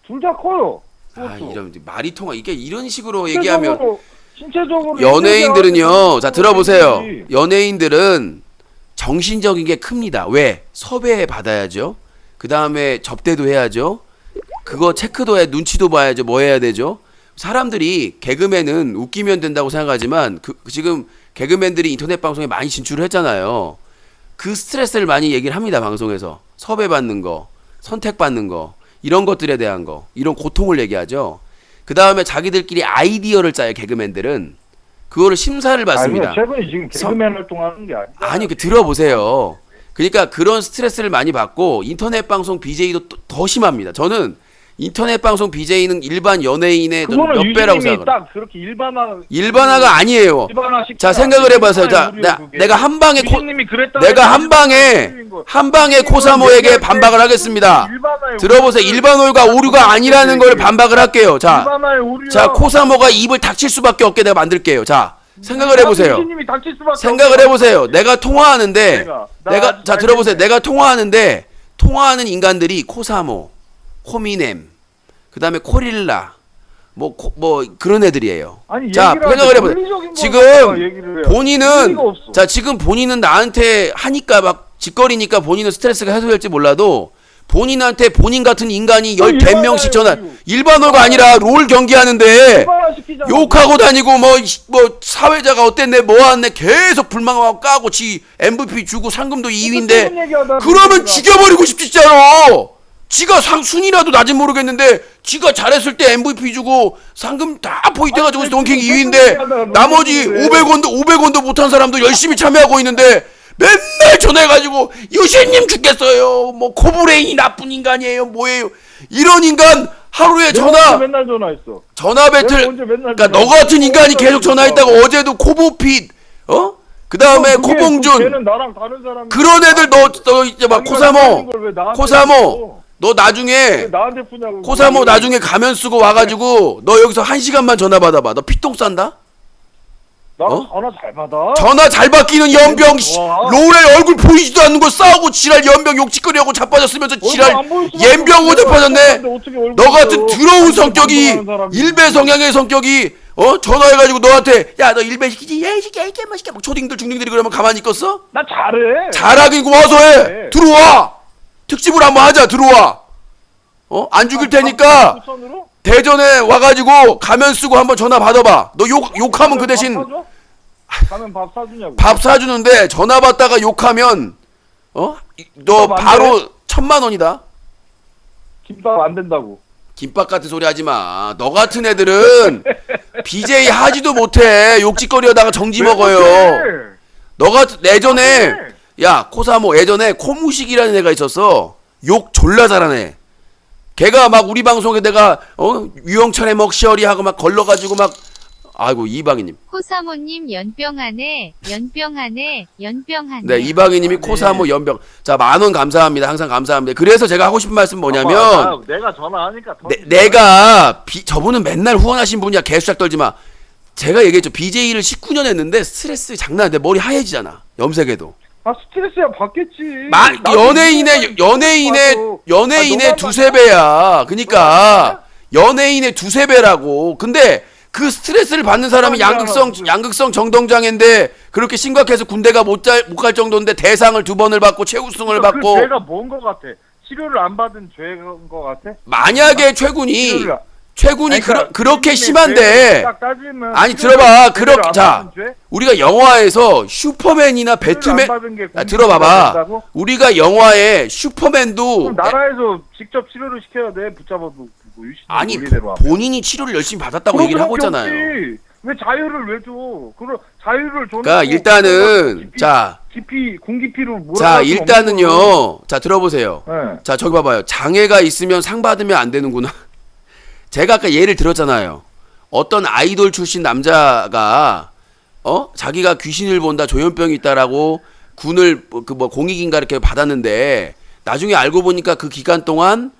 둘 다 커요. 이런 말이 통하. 이게 이런 식으로 얘기하면 신체적으로 연예인들은요. 자, 들어보세요. 연예인들은 정신적인 게 큽니다. 왜? 섭외 받아야죠. 그 다음에 접대도 해야죠. 그거 체크도 해, 눈치도 봐야죠. 뭐 해야 되죠? 사람들이 개그맨은 웃기면 된다고 생각하지만 지금 개그맨들이 인터넷 방송에 많이 진출을 했잖아요. 그 스트레스를 많이 얘기를 합니다. 방송에서 섭외받는 거, 선택받는 거, 이런 것들에 대한 거, 이런 고통을 얘기하죠. 그 다음에 자기들끼리 아이디어를 짜요. 개그맨들은 그거를 심사를 받습니다. 최근에 지금 개그맨 활동하는 게 아니야. 아니, 들어보세요. 그러니까 그런 스트레스를 많이 받고 인터넷 방송 BJ도 더 심합니다. 저는 인터넷 방송 BJ는 일반 연예인의 몇 배라고 생각해요. 딱 그렇게 일반화가 아니에요. 자, 생각을 해봐서요. 자, 내가 한 방에 코사모에게 반박을 하겠습니다. 들어보세요. 일반오류가 오류가 아니라는 걸 반박을 할게요. 자, 코사모가 입을 닥칠 수밖에 없게 내가 만들게요. 자, 생각을 해보세요. 생각을 해보세요. 내가 통화하는데 자, 들어보세요. 내가 통화하는데 통화하는 인간들이 코사모, 코미넴, 그 다음에 코릴라, 뭐 그런 애들이에요. 자, 생각을 해보세요. 지금 본인은 나한테 하니까 막 짓거리니까 본인은 스트레스가 해소될지 몰라도 본인한테 본인 같은 인간이 10명씩 전화, 일반어가 아니라 롤 경기하는데 욕하고 다니고 뭐 사회자가 어땠네 뭐하네 계속 불만하고 까고 지 MVP 주고 상금도 2위인데 그러면 죽여버리고 싶지 진짜로. 지가 순위라도 낮은 모르겠는데 지가 잘했을 때 MVP 주고 상금 다 포인트해가지고 던킹 2위인데 나머지 500원도 못한 사람도 열심히 참여하고 있는데 맨날 전화해가지고 유신님 죽겠어요. 뭐 코브레인이 나쁜 인간이에요. 뭐예요. 이런 인간 하루에 맨날 전화했어. 전화 배틀. 그러니까 너 같은 인간이 계속 전화했다고. 어제도 코보핏 그 다음에 코봉준 걔는 나랑 다른 사람. 그런 애들 너 이제 막 코사모 너 나중에 나한테 푸냐고. 코사모 나중에 가면 쓰고 와가지고 너 여기서 1시간만 전화 받아봐. 너 피똥 싼다? 나는 전화 잘 받아. 전화 잘 받기는 연병 롤에 얼굴 보이지도 않는 거 싸우고 지랄 연병 욕짓거리하고 자빠졌으면서 지랄 연병 오대 빠졌네. 너 같은 더러운 성격이 일배 성향의 성격이 전화해가지고 너한테 야 너 일배 시키지 야 이 새끼야 이 개맛있게 막 초딩들 중딩들이 그러면 가만히 있겠어? 나 잘해. 잘하긴 와서 해. 들어와. 특집을 한번 하자. 들어와. 안 죽일 테니까 대전에 와가지고 가면 쓰고 한번 전화 받아봐. 너 욕하면 그 대신 가면 밥 사주냐고. 밥 사주는데 전화 받다가 욕하면 너 바로 1000만 원이다. 김밥 안 된다고. 김밥 같은 소리 하지 마. 너 같은 애들은 BJ 하지도 못해. 욕짓거리하다가 정지 먹어요. 너 같은 예전에 야 코사모 예전에 코무식이라는 애가 있었어. 욕 졸라 잘하네. 걔가 막 우리 방송에 내가 유영철의 먹시어리 하고 막 걸러가지고 막 아이고 이방희님. 코사모님 연병하네. 네 이방희님이 코사모 연병. 자 10,000원 감사합니다. 항상 감사합니다. 그래서 제가 하고 싶은 말씀 뭐냐면 내가 전화하니까 내가 저분은 맨날 후원하신 분이야. 개수작 떨지 마. 제가 얘기했죠. BJ를 19년 했는데 스트레스 장난 아닌데 머리 하얘지잖아. 염색에도. 아 스트레스야 받겠지. 연예인의 너만 두세 배야. 그러니까 연예인의 두세 배라고. 근데 그 스트레스를 받는 사람이 양극성 정동장애인데 그렇게 심각해서 군대가 못 갈 정도인데 대상을 2번을 받고 최우승을 받고. 그 죄가 뭔 거 같아? 치료를 안 받은 죄인 거 같아? 만약에 최군이 그러니까 그렇게 본인의 심한데 죄를 딱 따지면 아니 치료를 들어봐. 제대로 안 자 받은 죄? 우리가 영화에서 슈퍼맨이나 배트맨 안 받은 게 들어봐봐. 된다고? 우리가 영화에 슈퍼맨도 그럼 나라에서 직접 치료를 시켜야 돼. 붙잡아도 유신 아니 논리대로 하면. 본인이 치료를 열심히 받았다고 얘기를 하고 있잖아요. 없지. 왜 자유를 왜 줘? 그럼 자유를 줘. 그러니까 일단은 공기피로 몰아갈 자 수는 일단은요. 자 들어보세요. 없는 거예요. 네. 자 저기 봐봐요. 장애가 있으면 상 받으면 안 되는구나. 제가 아까 예를 들었잖아요. 어떤 아이돌 출신 남자가 자기가 귀신을 본다, 조현병이 있다라고 군을 공익인가 이렇게 받았는데 나중에 알고 보니까 그 기간 동안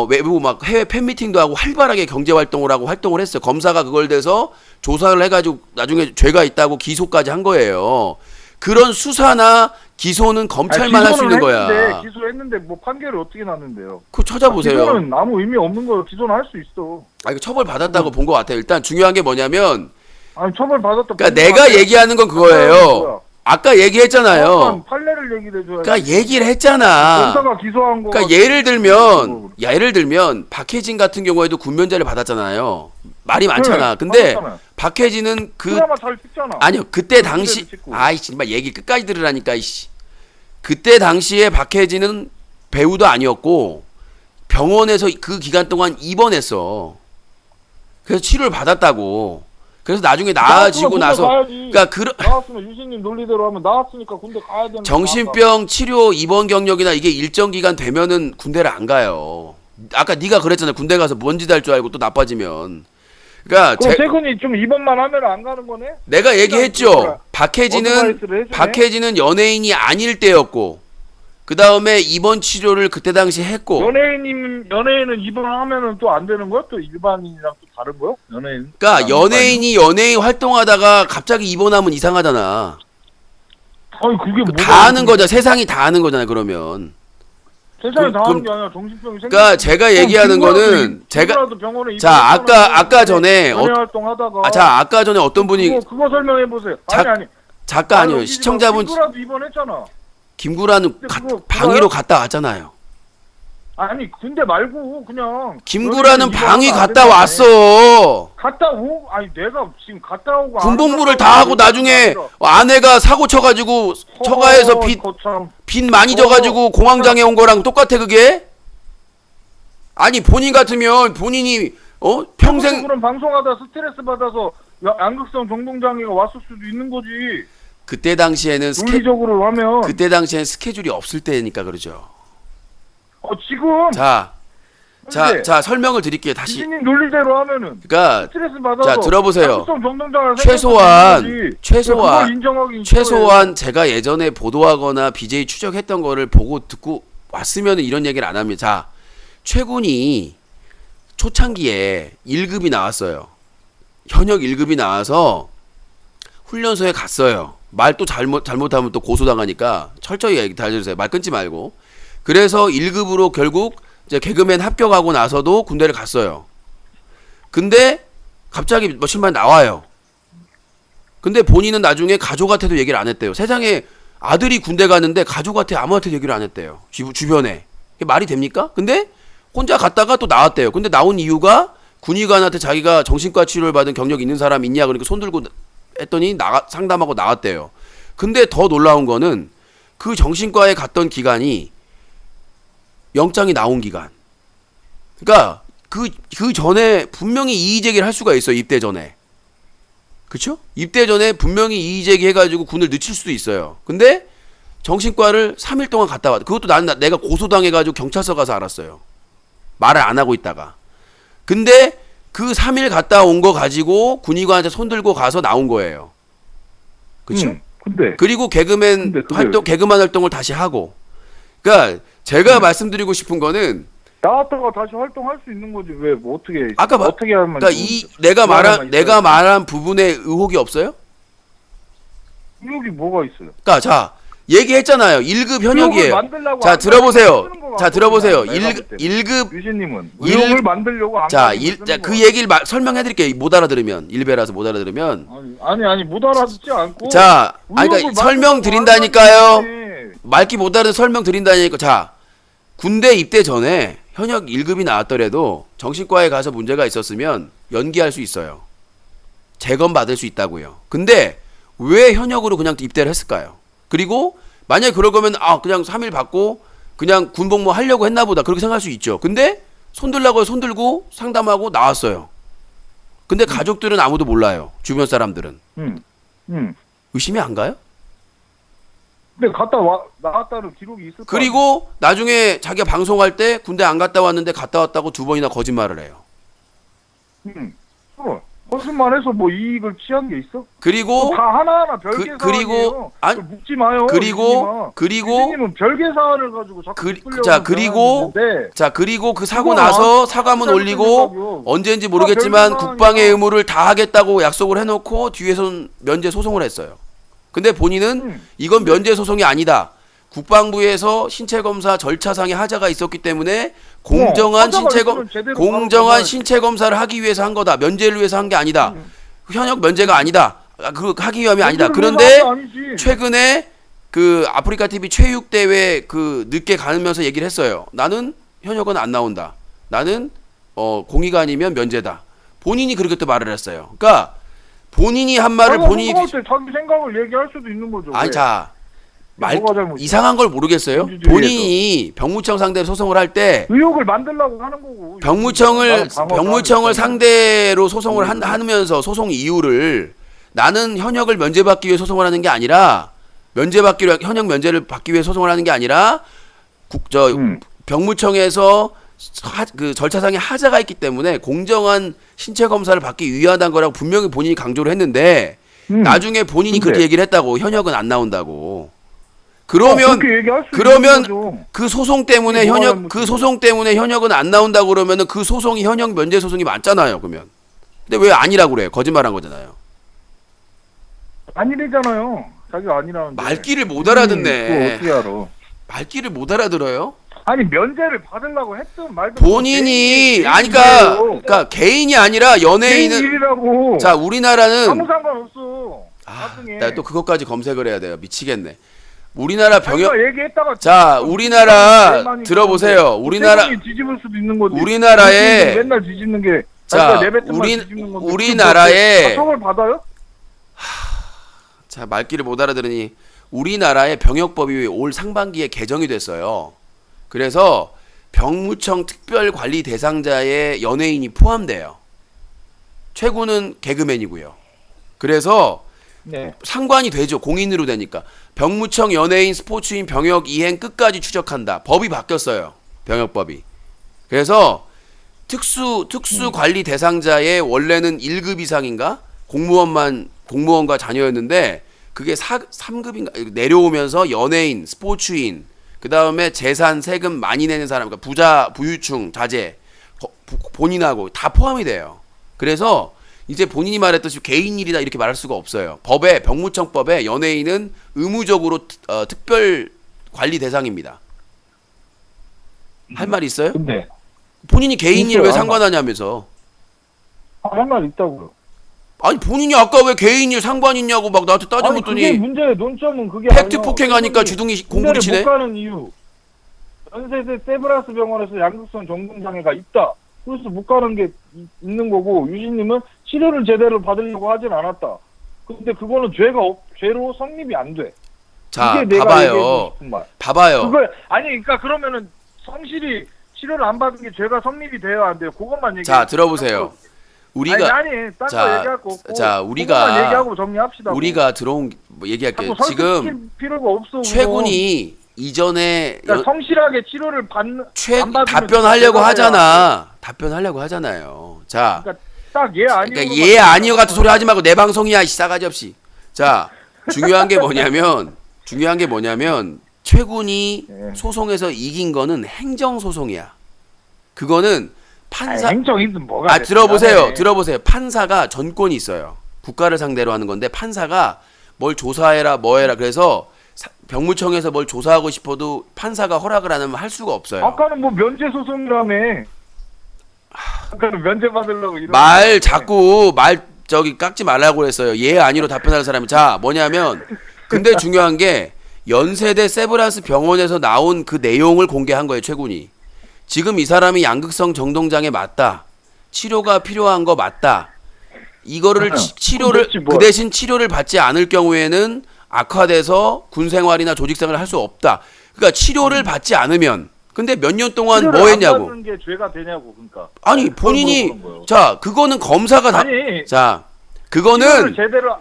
외부 막 해외 팬미팅도 하고 활발하게 경제 활동을 하고 활동을 했어요. 검사가 그걸 대서 조사를 해가지고 나중에 죄가 있다고 기소까지 한 거예요. 그런 수사나 기소는 검찰만 할 수 있는 거야. 기소했는데 뭐 판결이 어떻게 났는데요? 그거 찾아보세요. 기소는 아무 의미 없는 거 기소는 할 수 있어. 이거 처벌 받았다고 본 것 같아요. 일단 중요한 게 뭐냐면, 아니 처벌 받았다. 그러니까 내가 얘기하는 건 그거예요. 아까 얘기했잖아요. 판례를 얘기를 해줘야지. 그러니까 얘기를 했잖아. 검사가 기소한 거. 그러니까 예를 들면 박해진 같은 경우에도 군면제를 받았잖아요. 말이 많잖아. 근데 박해진은 드라마 잘 찍잖아. 아니요 그때 당시 아이씨 막 얘기 끝까지 들으라니까 이씨. 그때 당시에 박해진은 배우도 아니었고 병원에서 그 기간 동안 입원했어. 그래서 치료를 받았다고. 그래서 나중에 나아지고 나서 그러니까 나왔으면 유신님 논리대로 하면 나왔으니까 군대 가야 되는. 정신병 치료 입원 경력이나 이게 일정 기간 되면은 군대를 안 가요. 아까 네가 그랬잖아. 군대 가서 뭔 짓 할 줄 알고 또 나빠지면. 그러니까 그럼 세군이 좀 입원만 하면 안 가는 거네? 내가 얘기했죠. 박해진은 연예인이 아닐 때였고 그 다음에 입원 치료를 그때 당시 했고. 연예인은 입원하면은 또 안 되는 거야? 또 일반인이랑 또 다른 거야? 연예인. 그러니까 연예인이 연예인 활동하다가 갑자기 입원하면 이상하잖아. 아니 그게 다 아는 거잖아. 세상이 다 아는 거잖아. 그러면. 세상에 다 아는 게 아니라 정신병이 생겨. 그러니까 제가 얘기하는 거는 자 아까 전에 아까 전에 어떤 분이 그거 설명해 보세요. 아니 작가 아니에요. 시청자분 김구라도 입원했잖아. 김구라는 방위로 갔다 왔잖아요. 아니 군대 말고 그냥 김구라는 방위 갔다 왔어. 아니 내가 지금 갔다 오고 군복무를 다 하고 나중에 아내가 사고 쳐가지고 처가에서 빚 많이 져가지고 공황장애 온 거랑 똑같아 그게? 아니 본인 같으면 본인이 평생 그럼 방송하다 스트레스 받아서 양극성 정동장애가 왔을 수도 있는 거지. 그때 당시에는 논리적으로 하면 그때 당시엔 스케줄이 없을 때니까 그러죠. 지금 자 설명을 드릴게요 다시. 유신님 논리대로 하면은 그러니까 스트레스 받아서 자 들어보세요. 양극성 정동장애가 최소한 제가 예전에 보도하거나 BJ 추적했던 거를 보고 듣고 왔으면 이런 얘기를 안 합니다. 자 최군이 초창기에 1급이 나왔어요. 현역 1급이 나와서 훈련소에 갔어요. 말 또 잘못하면 또 고소당하니까 철저히 얘기 다 해주세요. 말 끊지 말고. 그래서 1급으로 결국 이제 개그맨 합격하고 나서도 군대를 갔어요. 근데 갑자기 며칠만 나와요. 근데 본인은 나중에 가족한테도 얘기를 안 했대요. 세상에 아들이 군대 갔는데 가족한테 아무한테 얘기를 안 했대요. 주변에. 이게 말이 됩니까? 근데 혼자 갔다가 또 나왔대요. 근데 나온 이유가 군의관한테 자기가 정신과 치료를 받은 경력 있는 사람 있냐 그러니까 손 들고 했더니 상담하고 나왔대요. 근데 더 놀라운 거는 그 정신과에 갔던 기간이 영장이 나온 기간. 그러니까 그 전에 분명히 이의 제기를 할 수가 있어요. 입대 전에. 그쵸? 입대 전에 분명히 이의 제기해가지고 군을 늦출 수도 있어요. 근데 정신과를 3일 동안 갔다 왔. 그것도 내가 고소당해가지고 경찰서 가서 알았어요. 말을 안 하고 있다가. 근데 그 3일 갔다 온 거 가지고 군의관한테 손들고 가서 나온 거예요. 그쵸? 그리고 개그맨 활동을 다시 하고. 그러니까 제가 말씀드리고 싶은 거는 나왔다가 다시 활동할 수 있는 거지. 왜 뭐 어떻게 어떻게 하면 그러니까 내가 말한 부분에 의혹이 없어요? 의혹이 뭐가 있어요? 그러니까 자 얘기했잖아요. 1급 현역이에요. 만들려고 자, 안 들어보세요. 쓰는 것 자, 같거든요, 들어보세요. 내가 볼 1급 유신님은 일- 의혹을 만들려고 안 자, 가지고 쓰는 자, 것 그 얘기를 설명해 드릴게요. 못 알아들으면. 일베라서 못 알아들으면. 아니 못 알아듣지 않고 자, 아니 그러니까 의혹을 설명 만들려고 드린다니까요. 하는 거지. 말기 못 알아듣는 설명 드린다니까. 자, 군대 입대 전에 현역 1급이 나왔더라도 정신과에 가서 문제가 있었으면 연기할 수 있어요. 재검 받을 수 있다고요. 근데 왜 현역으로 그냥 입대를 했을까요? 그리고 만약에 그럴 거면 그냥 3일 받고 그냥 군복무 하려고 했나 보다 그렇게 생각할 수 있죠. 근데 손들라고 손들고 상담하고 나왔어요. 근데 가족들은 아무도 몰라요. 주변 사람들은. 의심이 안 가요? 근데 나왔다는 기록이 있을 그리고 나중에 자기가 방송할 때 군대 안 갔다 왔는데 갔다 왔다고 2번이나 거짓말을 해요. 거짓말해서 뭐 이익을 취한 게 있어? 그리고 다 하나하나 별개 사안이에요. 그리고 묻지 마요. 그리고 유진님은 별개 사안을 가지고 자꾸 짚으려고 그리고 그 사고 그거 나서 사과문 잘못된 올리고 생각이요. 언제인지 모르겠지만 별개 국방의 사안이야. 의무를 다 하겠다고 약속을 해놓고 뒤에선 면제 소송을 했어요. 근데 본인은 이건 면제 소송이 아니다. 국방부에서 신체 검사 절차상의 하자가 있었기 때문에 공정한 신체 검사를 하기 위해서 한 거다. 면제를 위해서 한 게 아니다. 현역 면제가 아니다. 그 하기 위함이 아니다. 그런데 최근에 그 아프리카 TV 체육 대회 그 늦게 가면서 얘기를 했어요. 나는 현역은 안 나온다. 나는 공의가 아니면 면제다. 본인이 그렇게 또 말을 했어요. 그러니까 본인이 한 말을 본인이 자기 생각을 얘기할 수도 있는 거죠. 아니 왜? 자 뭐가 잘못이야? 이상한 걸 모르겠어요. 민주주의에서. 본인이 병무청 상대로 소송을 할 때 의혹을 만들려고 하는 거고. 병무청을 상대로 소송을 하면서 소송 이유를 나는 현역을 면제받기 위해 소송을 하는 게 아니라 현역 면제를 받기 위해 소송을 하는 게 아니라 병무청에서 그 절차상의 하자가 있기 때문에 공정한 신체 검사를 받기 위하다는 거라고 분명히 본인이 강조를 했는데 나중에 본인이 그렇게 얘기를 했다고. 현역은 안 나온다고. 그러면 그 소송 때문에 현역은 안 나온다고 그러면은 그 소송이 현역 면제 소송이 맞잖아요. 그러면. 근데 왜 아니라고 그래요? 거짓말한 거잖아요. 아니래잖아요. 자기가 아니라는데. 말귀를 못 알아듣네. 그거 어떻게 알아? 말귀를 못 알아들어요? 아니 면제를 받으려고 했든 말든 본인이 그러니까 개인이 아니라 연예인은 일이라고. 자 우리나라는 아무 상관없어. 나중에. 나 또 그것까지 검색을 해야 돼요. 미치겠네. 우리나라 병역 얘기했다가 자 우리나라 들어보세요. 우리나라 뒤집을 수도 있는 거지. 우리나라에 맨날 뒤집는 게 자 우리나라에 처벌 받아요? 자 말귀를 못 알아들으니 우리나라의 병역법이 올 상반기에 개정이 됐어요. 그래서 병무청 특별관리 대상자에 연예인이 포함돼요. 최고는 개그맨이고요. 그래서 상관이 되죠. 공인으로 되니까. 병무청 연예인 스포츠인 병역 이행 끝까지 추적한다. 법이 바뀌었어요. 병역법이. 그래서 특수 관리 대상자의 원래는 1급 이상인가? 공무원과 자녀였는데 그게 3급인가 내려오면서 연예인, 스포츠인, 그다음에 재산 세금 많이 내는 사람, 그러니까 부유층, 자제 본인하고 다 포함이 돼요. 그래서 이제 본인이 말했듯이 개인 일이다 이렇게 말할 수가 없어요. 병무청법에 연예인은 의무적으로 특별 관리 대상입니다. 할 말 있어요? 근데 본인이 개인 일 왜 상관하냐면서. 할 말 있다고요. 아니 본인이 아까 왜 개인 일 상관 있냐고 막 나한테 따져묻더니 그게 문제의 논점은 그게 팩트 아니라 폭행하니까 주둥이 공구리 치네. 못 가는 이유. 연세대 세브란스 병원에서 양극성 정동 장애가 있다. 그래서 못 가는 게 있는 거고 유진님은 치료를 제대로 받으려고 하진 않았다. 근데 그거는 죄로 성립이 안 돼. 자, 이게 내가 봐봐요. 싶은 말. 봐봐요. 그러니까 그러면은 성실히 치료를 안 받은 게 죄가 성립이 돼야 안 돼요. 그것만 얘기해. 자, 들어보세요. 우리가 딴거 얘기할 거 없고. 우리가 얘기하고 정리합시다. 우리가 들어온 얘기할게요. 지금 필요가 없어. 최군이 이전에 그러니까 성실하게 치료를 답변하려고 하잖아요. 자, 그러니까 딱 아니요. 그러니까 아니요 같은 소리 하지 말고 내 방송이야, 이 싸가지 없이. 자, 중요한 게 뭐냐면 최군이 소송에서 이긴 거는 행정 소송이야. 그거는 판사 행정이든 뭐가 들어보세요. 판사가 전권이 있어요. 국가를 상대로 하는 건데 판사가 뭘 조사해라 뭐해라 그래서 병무청에서 뭘 조사하고 싶어도 판사가 허락을 안 하면 할 수가 없어요. 아까는 뭐 면제 소송이라며. 아까는 면제 받으려고 이런. 말 자꾸 말 저기 깎지 말라고 그랬어요. 예 아니로 답변할 사람이. 자 뭐냐면 근데 중요한 게 연세대 세브란스 병원에서 나온 그 내용을 공개한 거예요. 최군이. 지금 이 사람이 양극성 정동장애 맞다. 치료가 필요한 거 맞다. 이거를 치료를 그 대신 치료를 받지 않을 경우에는 악화돼서 군 생활이나 조직 생활을 할 수 없다. 그러니까 치료를 받지 않으면 근데 몇 년 동안 뭐 했냐고. 안 받는 게 죄가 되냐고 그러니까. 아니 본인이 자 그거는 검사가 다 아니, 자 치료를 그거는 제대로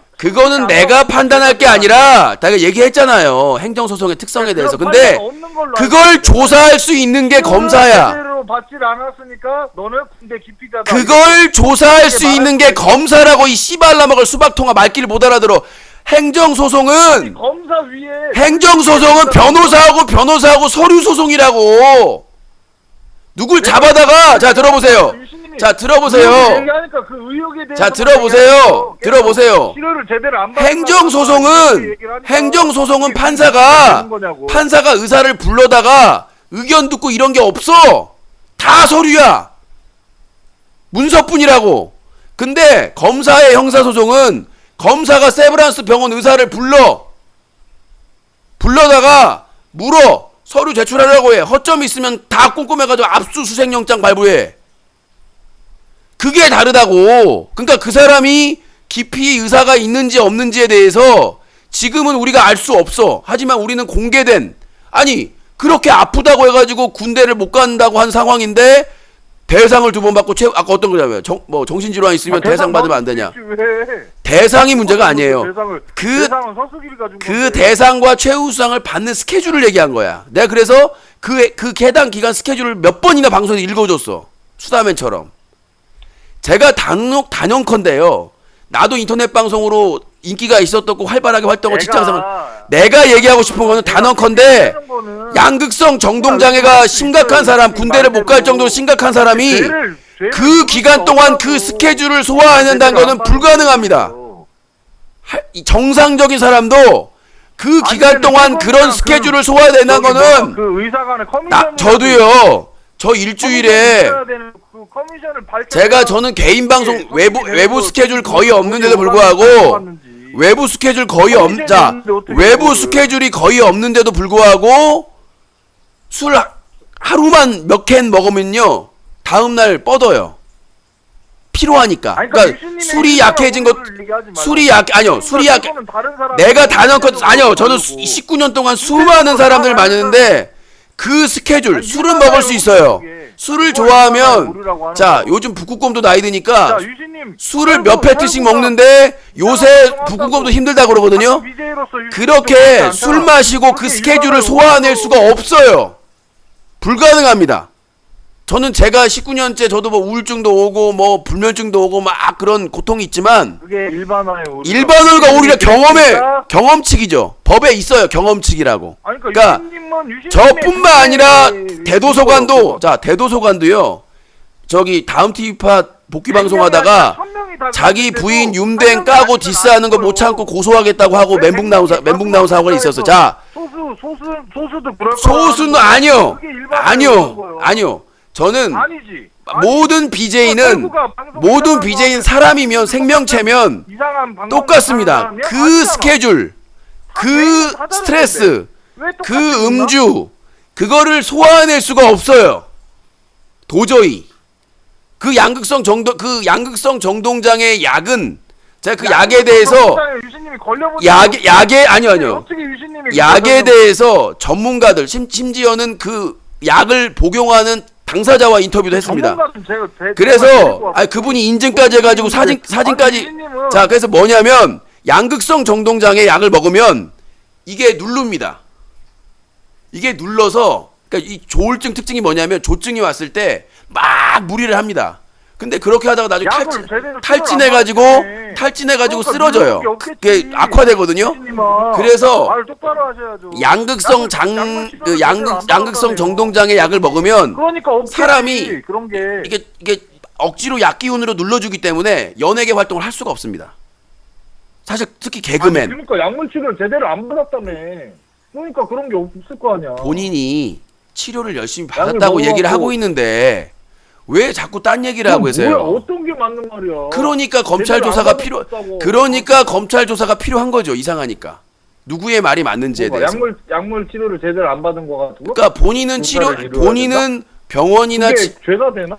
내가 판단할 게 아니라 내가 얘기했잖아요. 행정소송의 특성에 대해서. 근데 그걸 조사할 수 있는 게 검사야. 제대로 받질 않았으니까 너는 군대 기피자다. 그걸 조사할 수 있는 게 검사라고. 이 씨발라 먹을 수박통아 말귀를 못 알아들어. 행정소송은 검사 위에 행정소송은 변호사하고 서류소송이라고. 누굴 잡아다가 자 들어보세요. 자 들어보세요. 얘기하니까 그 의혹에 대해서 자 들어보세요. 들어보세요. 치료를 제대로 안 받는 행정소송은 판사가 의사를 불러다가 의견 듣고 이런 게 없어. 다 서류야. 문서뿐이라고. 근데 검사의 형사소송은 검사가 세브란스 병원 의사를 불러다가 물어. 서류 제출하라고 해. 허점이 있으면 다 꼼꼼해가지고 압수수색영장 발부해. 그게 다르다고. 그러니까 그 사람이 기피 의사가 있는지 없는지에 대해서 지금은 우리가 알 수 없어. 하지만 우리는 공개된, 아니 그렇게 아프다고 해가지고 군대를 못 간다고 한 상황인데 대상을 2번 받고 아까 어떤 거냐면 정신질환 있으면 대상 받으면 안 되냐. 대상이 문제가 아니에요. 그 대상과 최우수상을 받는 스케줄을 얘기한 거야. 내가 그래서 그 해당 기간 스케줄을 몇 번이나 방송에서 읽어줬어. 수다맨처럼. 제가 단연컨대요. 나도 인터넷 방송으로 인기가 있었고 활발하게 활동하고 직장생활. 내가 얘기하고 싶은 거는 단언컨대 양극성 정동장애가 심각한 사람, 군대를 못 갈 정도로 심각한 사람이 그 기간 동안 그 스케줄을 소화해낸다는 거는 불가능합니다. 정상적인 사람도 그 기간 동안 그런 스케줄을 소화해낸다는 거는 그 의사 간의 커미션 저도요. 저 일주일에 저는 개인 방송 외부 스케줄 거의 없는데도 불구하고 외부 스케줄이 거의 없는데도 불구하고 술 하루만 몇 캔 먹으면요 다음날 뻗어요. 피로하니까. 그러니까 술이 약해진 것 내가 단언컨 아니요 저는 19년 동안 수많은 사람들 많은데 그 스케줄 술은 먹을 수 있어요. 술을 좋아하면 자 요즘 북극곰도 나이 드니까 술을 몇 패트씩 먹는데 요새 북극곰도 힘들다 그러거든요. 그렇게 술 마시고 그 스케줄을 소화해낼 수가 없어요. 불가능합니다. 저는 제가 19년째 저도 뭐 우울증도 오고 뭐 불면증도 오고 막 그런 고통이 있지만 그게 일반화가 오히려 경험칙이죠. 법에 있어요. 경험칙이라고. 그러니까 저뿐만 아니라 대도서관도요. 저기 다음 TV파 복귀 방송하다가 자기 부인 윤댕 까고 디스하는 거 못 참고 고소하겠다고 하고 멘붕 나온 사고가 있었어. 자 소수는 아니요. 저는 모든 BJ는 사람이면 생명체면 똑같습니다. 그 스케줄, 그 스트레스, 그 음주 그거를 소화해낼 수가 없어요. 도저히. 그 양극성 정동장애 약은 제가 그 약에 대해서 약에 대해서 전문가들 심지어는 그 약을 복용하는 당사자와 인터뷰도 했습니다. 그래서 그분이 인증까지 해가지고 사진까지 자 그래서 뭐냐면 양극성 정동장애 약을 먹으면 이게 누릅니다. 이게 눌러서 그러니까 이 조울증 특징이 뭐냐면 조증이 왔을 때 막 무리를 합니다. 근데 그렇게 하다가 나중에 탈진해가지고 쓰러져요. 그게 악화되거든요. 그래서 양극성 정동장애 약을 먹으면 사람이 이게 억지로 약 기운으로 눌러주기 때문에 연예계 활동을 할 수가 없습니다. 사실 특히 개그맨. 그러니까 약물치료를 제대로 안 받았다며. 그러니까 그런 게 없을 거 아니야. 본인이 치료를 열심히 약을 받았다고 얘기를 먹어갖고. 하고 있는데 왜 자꾸 딴 얘기를 하고 계세요? 뭐야, 어떤 게 맞는 말이야. 그러니까 검찰 제대로 조사가 안 필요. 받았다고. 그러니까 검찰 조사가 필요한 거죠. 이상하니까 누구의 말이 맞는지에 뭐가, 대해서. 약물 치료를 제대로 안 받은 거 같고. 그러니까 본인은 치료, 조사를 이루어야 본인은 병원이나 그게 죄가 되나?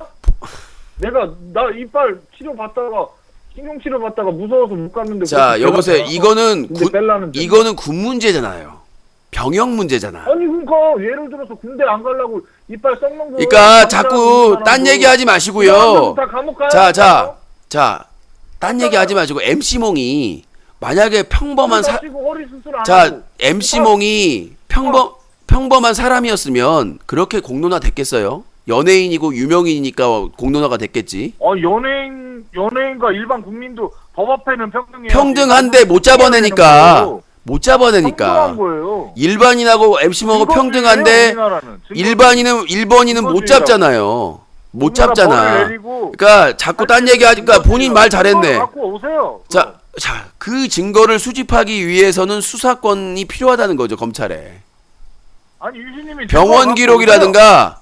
나 이빨 치료 받다가 신경 치료 받다가 무서워서 못 갔는데. 자, 그것도 여보세요. 죄가 되나? 이거는 군대 뺄라는 죄. 이거는 군 문제잖아요. 병역 문제잖아. 아니 그러니까 예를 들어서 군대 안 가려고 이빨 썩는 거. 그러니까 자꾸 딴 얘기하지 마시고요. 다 감옥 가야 자, 딴 얘기하지 마시고 MC몽이 만약에 평범한 허리 수술 안 자, 하고. MC몽이 평범한 사람이었으면 그렇게 공론화 됐겠어요? 연예인이고 유명인이니까 공론화가 됐겠지. 연예인과 일반 국민도 법 앞에는 평등해요. 평등한데 못 잡아내니까. 못 잡아내니까. 평등한 거예요. 일반인하고 MC몽하고 평등한데 일반인은 못 잡잖아요. 못 잡잖아. 그러니까 자꾸 딴 얘기하니까 본인 말 잘했네. 갖고 오세요. 자, 그 증거를 수집하기 위해서는 수사권이 필요하다는 거죠, 검찰에. 아니 유진님이 병원 기록이라든가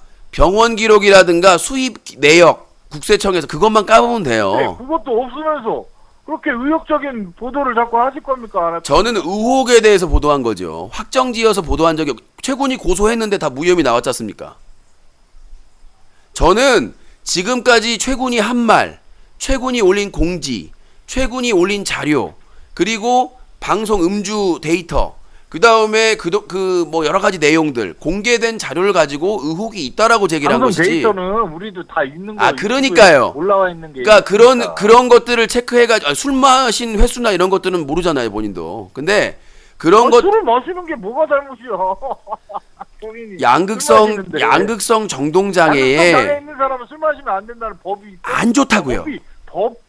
수입 내역 국세청에서 그것만 까보면 돼요. 네, 그것도 없으면서 그렇게 의욕적인 보도를 자꾸 하실 겁니까? 안 할 저는 의혹에 대해서 보도한 거죠. 확정지어서 보도한 적이 최군이 고소했는데 다 무혐의 나왔지 않습니까? 저는 지금까지 최군이 한 말, 최군이 올린 공지, 최군이 올린 자료, 그리고 방송 음주 데이터, 그 다음에 뭐 여러 가지 내용들 공개된 자료를 가지고 의혹이 있다라고 제기를 한 방송 것이지. 데이터는 우리도 다 있는 거. 그러니까요. 올라와 있는 게. 그러니까 그런 것들을 체크해가지고 술 마신 횟수나 이런 것들은 모르잖아요, 본인도. 근데 그런 것 술을 마시는 게 뭐가 잘못이야? 본인이 양극성 양극성 정동장애에 장애 있는 사람은 술 마시면 안 된다는 법이 있어. 안 좋다고요.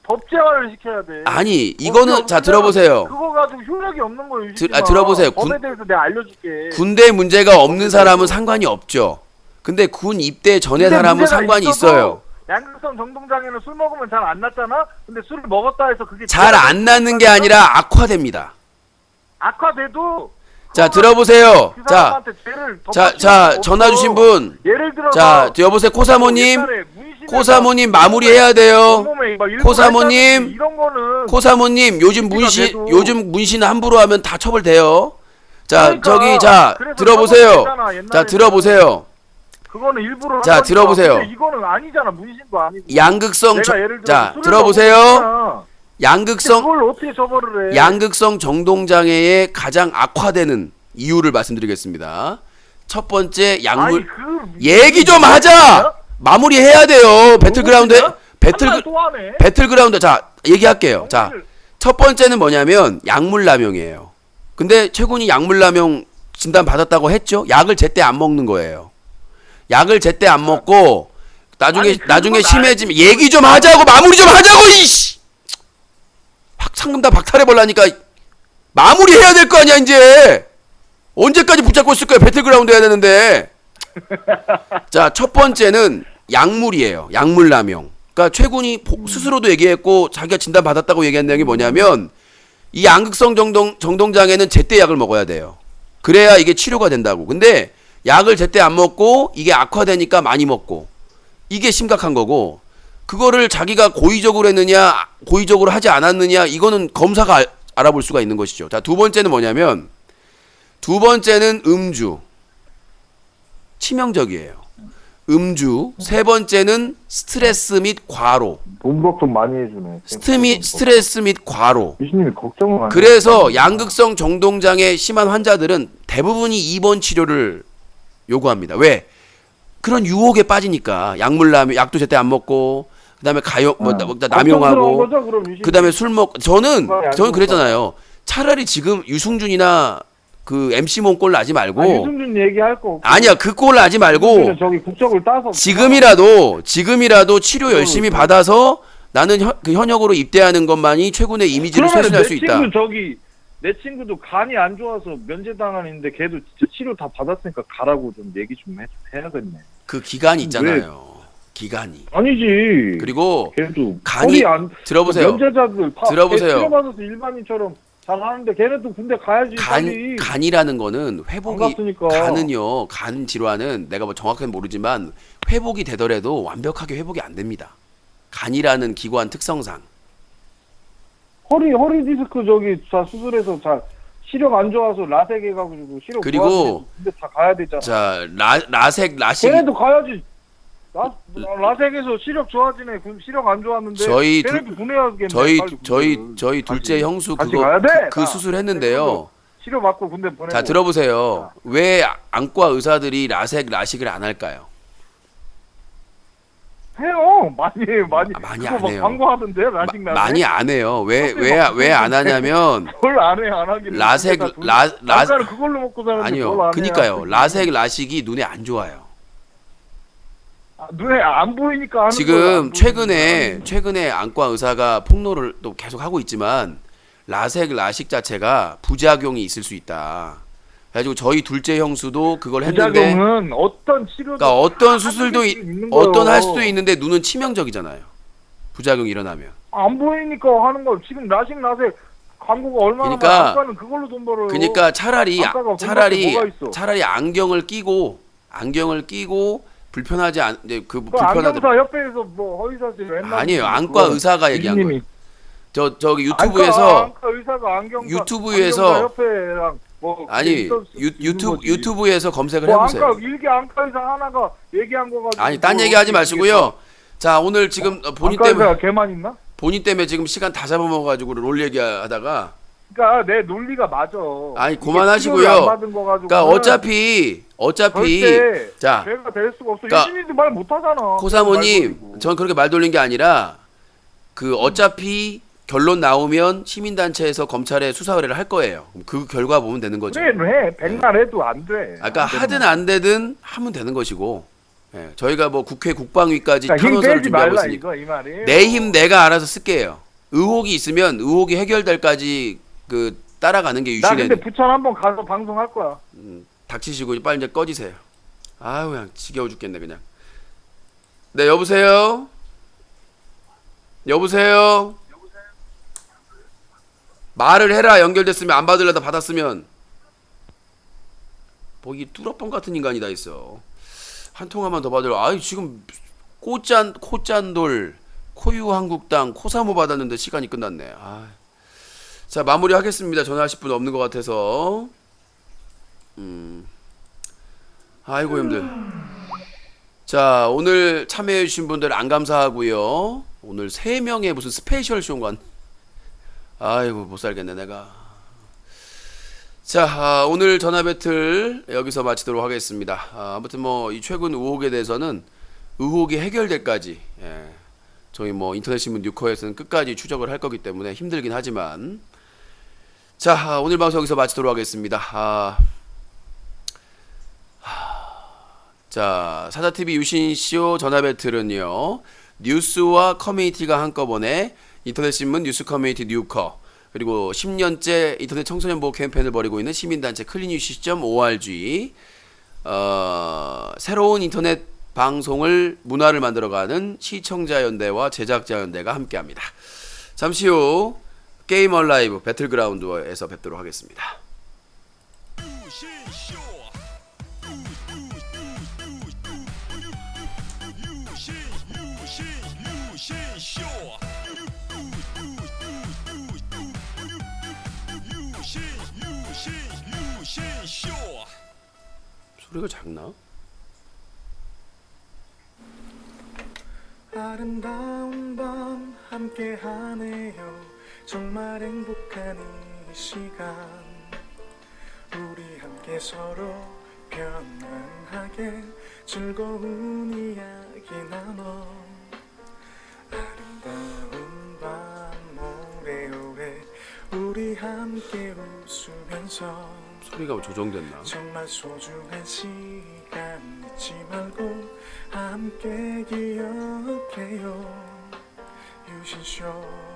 법 제한을 시켜야 돼. 아니 이거는 자 들어보세요. 그거 가지고 효력이 없는 거예요. 들어보세요. 법에 대해서 내가 알려줄게. 군대 문제가 없는 사람은 상관이 없죠. 근데 군 입대 전의 사람은 상관이 있어요. 양극성 정동장애는 술 먹으면 잘 안 낫잖아. 근데 술을 먹었다 해서 그게 잘 안 낫는 게 아니라 악화됩니다. 악화돼도. 자 들어보세요. 그 사람한테 죄를 자 전화 주신 분. 예를 들어서 자 여보세요 코사모님. 코사모님 마무리해야 돼요. 코사모님. 요즘 문신 함부로 하면 다 처벌돼요. 자 들어보세요. 자 들어보세요. 그거는 일부러. 자 들어보세요. 이거는 아니잖아. 문신도 아니고. 자 들어보세요. 그걸 어떻게 처벌을 해? 양극성 정동장애의 가장 악화되는 이유를 말씀드리겠습니다. 첫 번째 약물. 얘기 좀 하자. 마무리해야 돼요. 배틀그라운드. 자 얘기할게요. 자 첫 번째는 뭐냐면 약물남용이에요. 근데 최군이 약물남용 진단 받았다고 했죠. 약을 제때 안 먹는 거예요. 약을 제때 안 먹고 나중에 심해지면 얘기 좀 하자고. 마무리 좀 하자고. 이씨. 상금 다 박탈해 볼라니까. 마무리해야 될 거 아니야 이제. 언제까지 붙잡고 있을 거야. 배틀그라운드 해야 되는데. 자 첫 번째는 약물이에요. 약물남용. 그러니까 최군이 스스로도 얘기했고 자기가 진단 받았다고 얘기한 내용이 뭐냐면 이 양극성 정동장애는 제때 약을 먹어야 돼요. 그래야 이게 치료가 된다고. 근데 약을 제때 안 먹고 이게 악화되니까 많이 먹고, 이게 심각한 거고, 그거를 자기가 고의적으로 했느냐 고의적으로 하지 않았느냐 이거는 검사가 알아볼 수가 있는 것이죠. 자, 두 번째는 뭐냐면 음주. 치명적이에요. 음주. 세 번째는 스트레스 및 과로. 돈복 좀 많이 해주네. 스트레스 및 과로. 유신님이 걱정을 많이. 그래서 양극성 정동장애 심한 환자들은 대부분이 입원 치료를 요구합니다. 왜? 그런 유혹에 빠지니까. 약도 제때 안 먹고, 그다음에 남용하고, 그다음에 술 먹고. 저는 그랬잖아요. 차라리 지금 유승준이나 그 MC몽 꼴 나지 말고. 유승준 얘기할 거 없고. 아니야, 그 꼴 나지 말고. 저기 국적을 따서. 지금이라도 치료 열심히 받아서 나는 현역으로 입대하는 것만이 최군의 이미지를 쇄신할 수 있다. 내 친구도 간이 안 좋아서 면제당하는데 걔도 진짜 치료 다 받았으니까 가라고 좀 얘기 좀 해야겠네. 그 기간이 있잖아요. 기간이. 아니지. 그리고 걔도 간이 들어보세요. 면제자들 다 들어보세요. 치료 받아서 일반인처럼 잘하는데 걔네도 군대 가야지. 빨리. 간이라는 거는 안 회복이 갔으니까. 간은요. 간 질환은 내가 뭐 정확하게 모르지만 회복이 되더라도 완벽하게 회복이 안 됩니다. 간이라는 기관 특성상. 허리 디스크 저기 다 수술해서 자 시력 안 좋아서 라섹 해가지고 시력 그리고 좋아지면 군대 다 가야 되잖아. 자, 라섹 라식 걔네도 가야지. 라섹에서 시력 좋아지네. 시력 안 좋았는데. 저희 걔네도 보내야겠네. 빨리 군대를. 저희 둘째 다시. 형수 다시 그거 가야 돼. 그 수술했는데요. 치료 받고 군대 보내고. 자, 들어보세요. 왜 안과 의사들이 라섹 라식을 안 할까요? 해요. 많이 해요. 많이. 많이 그거 안 막 해요. 광고하던데 라식 라섹. 많이 안 해요. 왜 안 하냐면 뭘 안 해, 안 하긴. 라섹 아까는 그걸로 먹고 사는데 아니요. 뭘 안 해, 그니까요. 하긴. 라섹 라식이 눈에 안 좋아요. 눈에 안 보이니까 하는 거야. 지금 안 최근에 안과 의사가 폭로를 또 계속 하고 있지만 라섹 라식 자체가 부작용이 있을 수 있다. 그래가지고 저희 둘째 형수도 그걸 했는데, 부작용은 어떤 치료도 그러니까 어떤 수술도 있는 거예요. 어떤 할 수도 있는데 눈은 치명적이잖아요. 부작용이 일어나면. 안 보이니까 하는 거. 지금 라섹 광고가 얼마나 그러니까- 많아. 아까는 그걸로 돈 벌어요. 그러니까 차라리 안과가 돈 벌 게 뭐가 있어. 차라리 안경을 끼고 불편하지 않 이제 그 그 불편하다. 안경사 협회에서 뭐 허위사실 맨날 아니에요. 안과 의사가 얘기한 거예요. 교수님이. 저기 유튜브에서 안과 의사가 안경사 유튜브에서 안경사 협회랑 뭐 아니 유튜브에서 검색을 해보세요. 일개 안과 의사 하나가 얘기한 거 가지고 아니 딴 뭐 얘기하지 이게 마시고요. 자, 오늘 지금 본인 안과 의사가 때문에 걔만 있나? 지금 시간 다 잡아먹어가지고 롤 얘기하다가 그러니까 내 논리가 맞아. 아니, 이게 그만하시고요. 치료를 안 받은 거 가지고는 그러니까 어차피 절대 자, 죄가 될 수가 없어. 그러니까 유진이도 말 못하잖아. 코사모님, 전 그렇게 말 돌린 게 아니라 그 어차피 결론 나오면 시민단체에서 검찰에 수사 의뢰를 할 거예요. 그 결과 보면 되는 거죠. 그래 해. 백날 해도 안 돼. 아까 하든 안 되든 하면 되는 것이고, 예, 저희가 뭐 국회 국방위까지 그러니까 힘 탄원서를 빼지 준비하고 말라 있으니까 이거 이 말이에요. 내 힘 내가 알아서 쓸게요. 의혹이 있으면 의혹이 해결될까지 그 따라가는 게 나 유신의 근데 부천 한번 가서 방송할 거야. 닥치시고 빨리 이제 꺼지세요. 아유, 그냥 지겨워 죽겠네 그냥. 네, 여보세요. 말을 해라. 연결됐으면 안 받으려다 받았으면. 뭐 이 뚜러뻥 같은 인간이 다 있어. 한 통화만 더 받으려. 아유, 지금 코짠돌 코유한국당 코사모 받았는데 시간이 끝났네. 아. 자, 마무리하겠습니다. 전화하실 분 없는 것 같아서. 아이고 힘들. 자, 오늘 참여해주신 분들 안 감사하고요. 오늘 3명의 무슨 스페셜 쇼인가. 아이고 못 살겠네 내가. 자, 오늘 전화 배틀 여기서 마치도록 하겠습니다. 아무튼 뭐 이 최근 의혹에 대해서는 의혹이 해결될까지, 예, 저희 뭐 인터넷 신문 뉴커에서는 끝까지 추적을 할 거기 때문에 힘들긴 하지만, 자, 오늘 방송 여기서 마치도록 하겠습니다. 자, 사자TV 유신쇼 전화 배틀은요, 뉴스와 커뮤니티가 한꺼번에 인터넷신문 뉴스 커뮤니티 뉴커, 그리고 10년째 인터넷 청소년 보호 캠페인을 벌이고 있는 시민단체 클린유시.org, 새로운 인터넷 방송을 문화를 만들어가는 시청자연대와 제작자연대가 함께합니다. 잠시 후 게임 얼라이브 배틀그라운드에서 뵙도록 하겠습니다. 소리가 작나? 아름다운 밤 함께 하네요. 정말 행복한 이 시간 우리 함께 서로 편안하게 즐거운 이야기 나눠 아름다운 밤 오래오래 우리 함께 웃으면서 소리가 조정됐나? 정말 소중한 시간 잊지 말고 함께 기억해요 유신쇼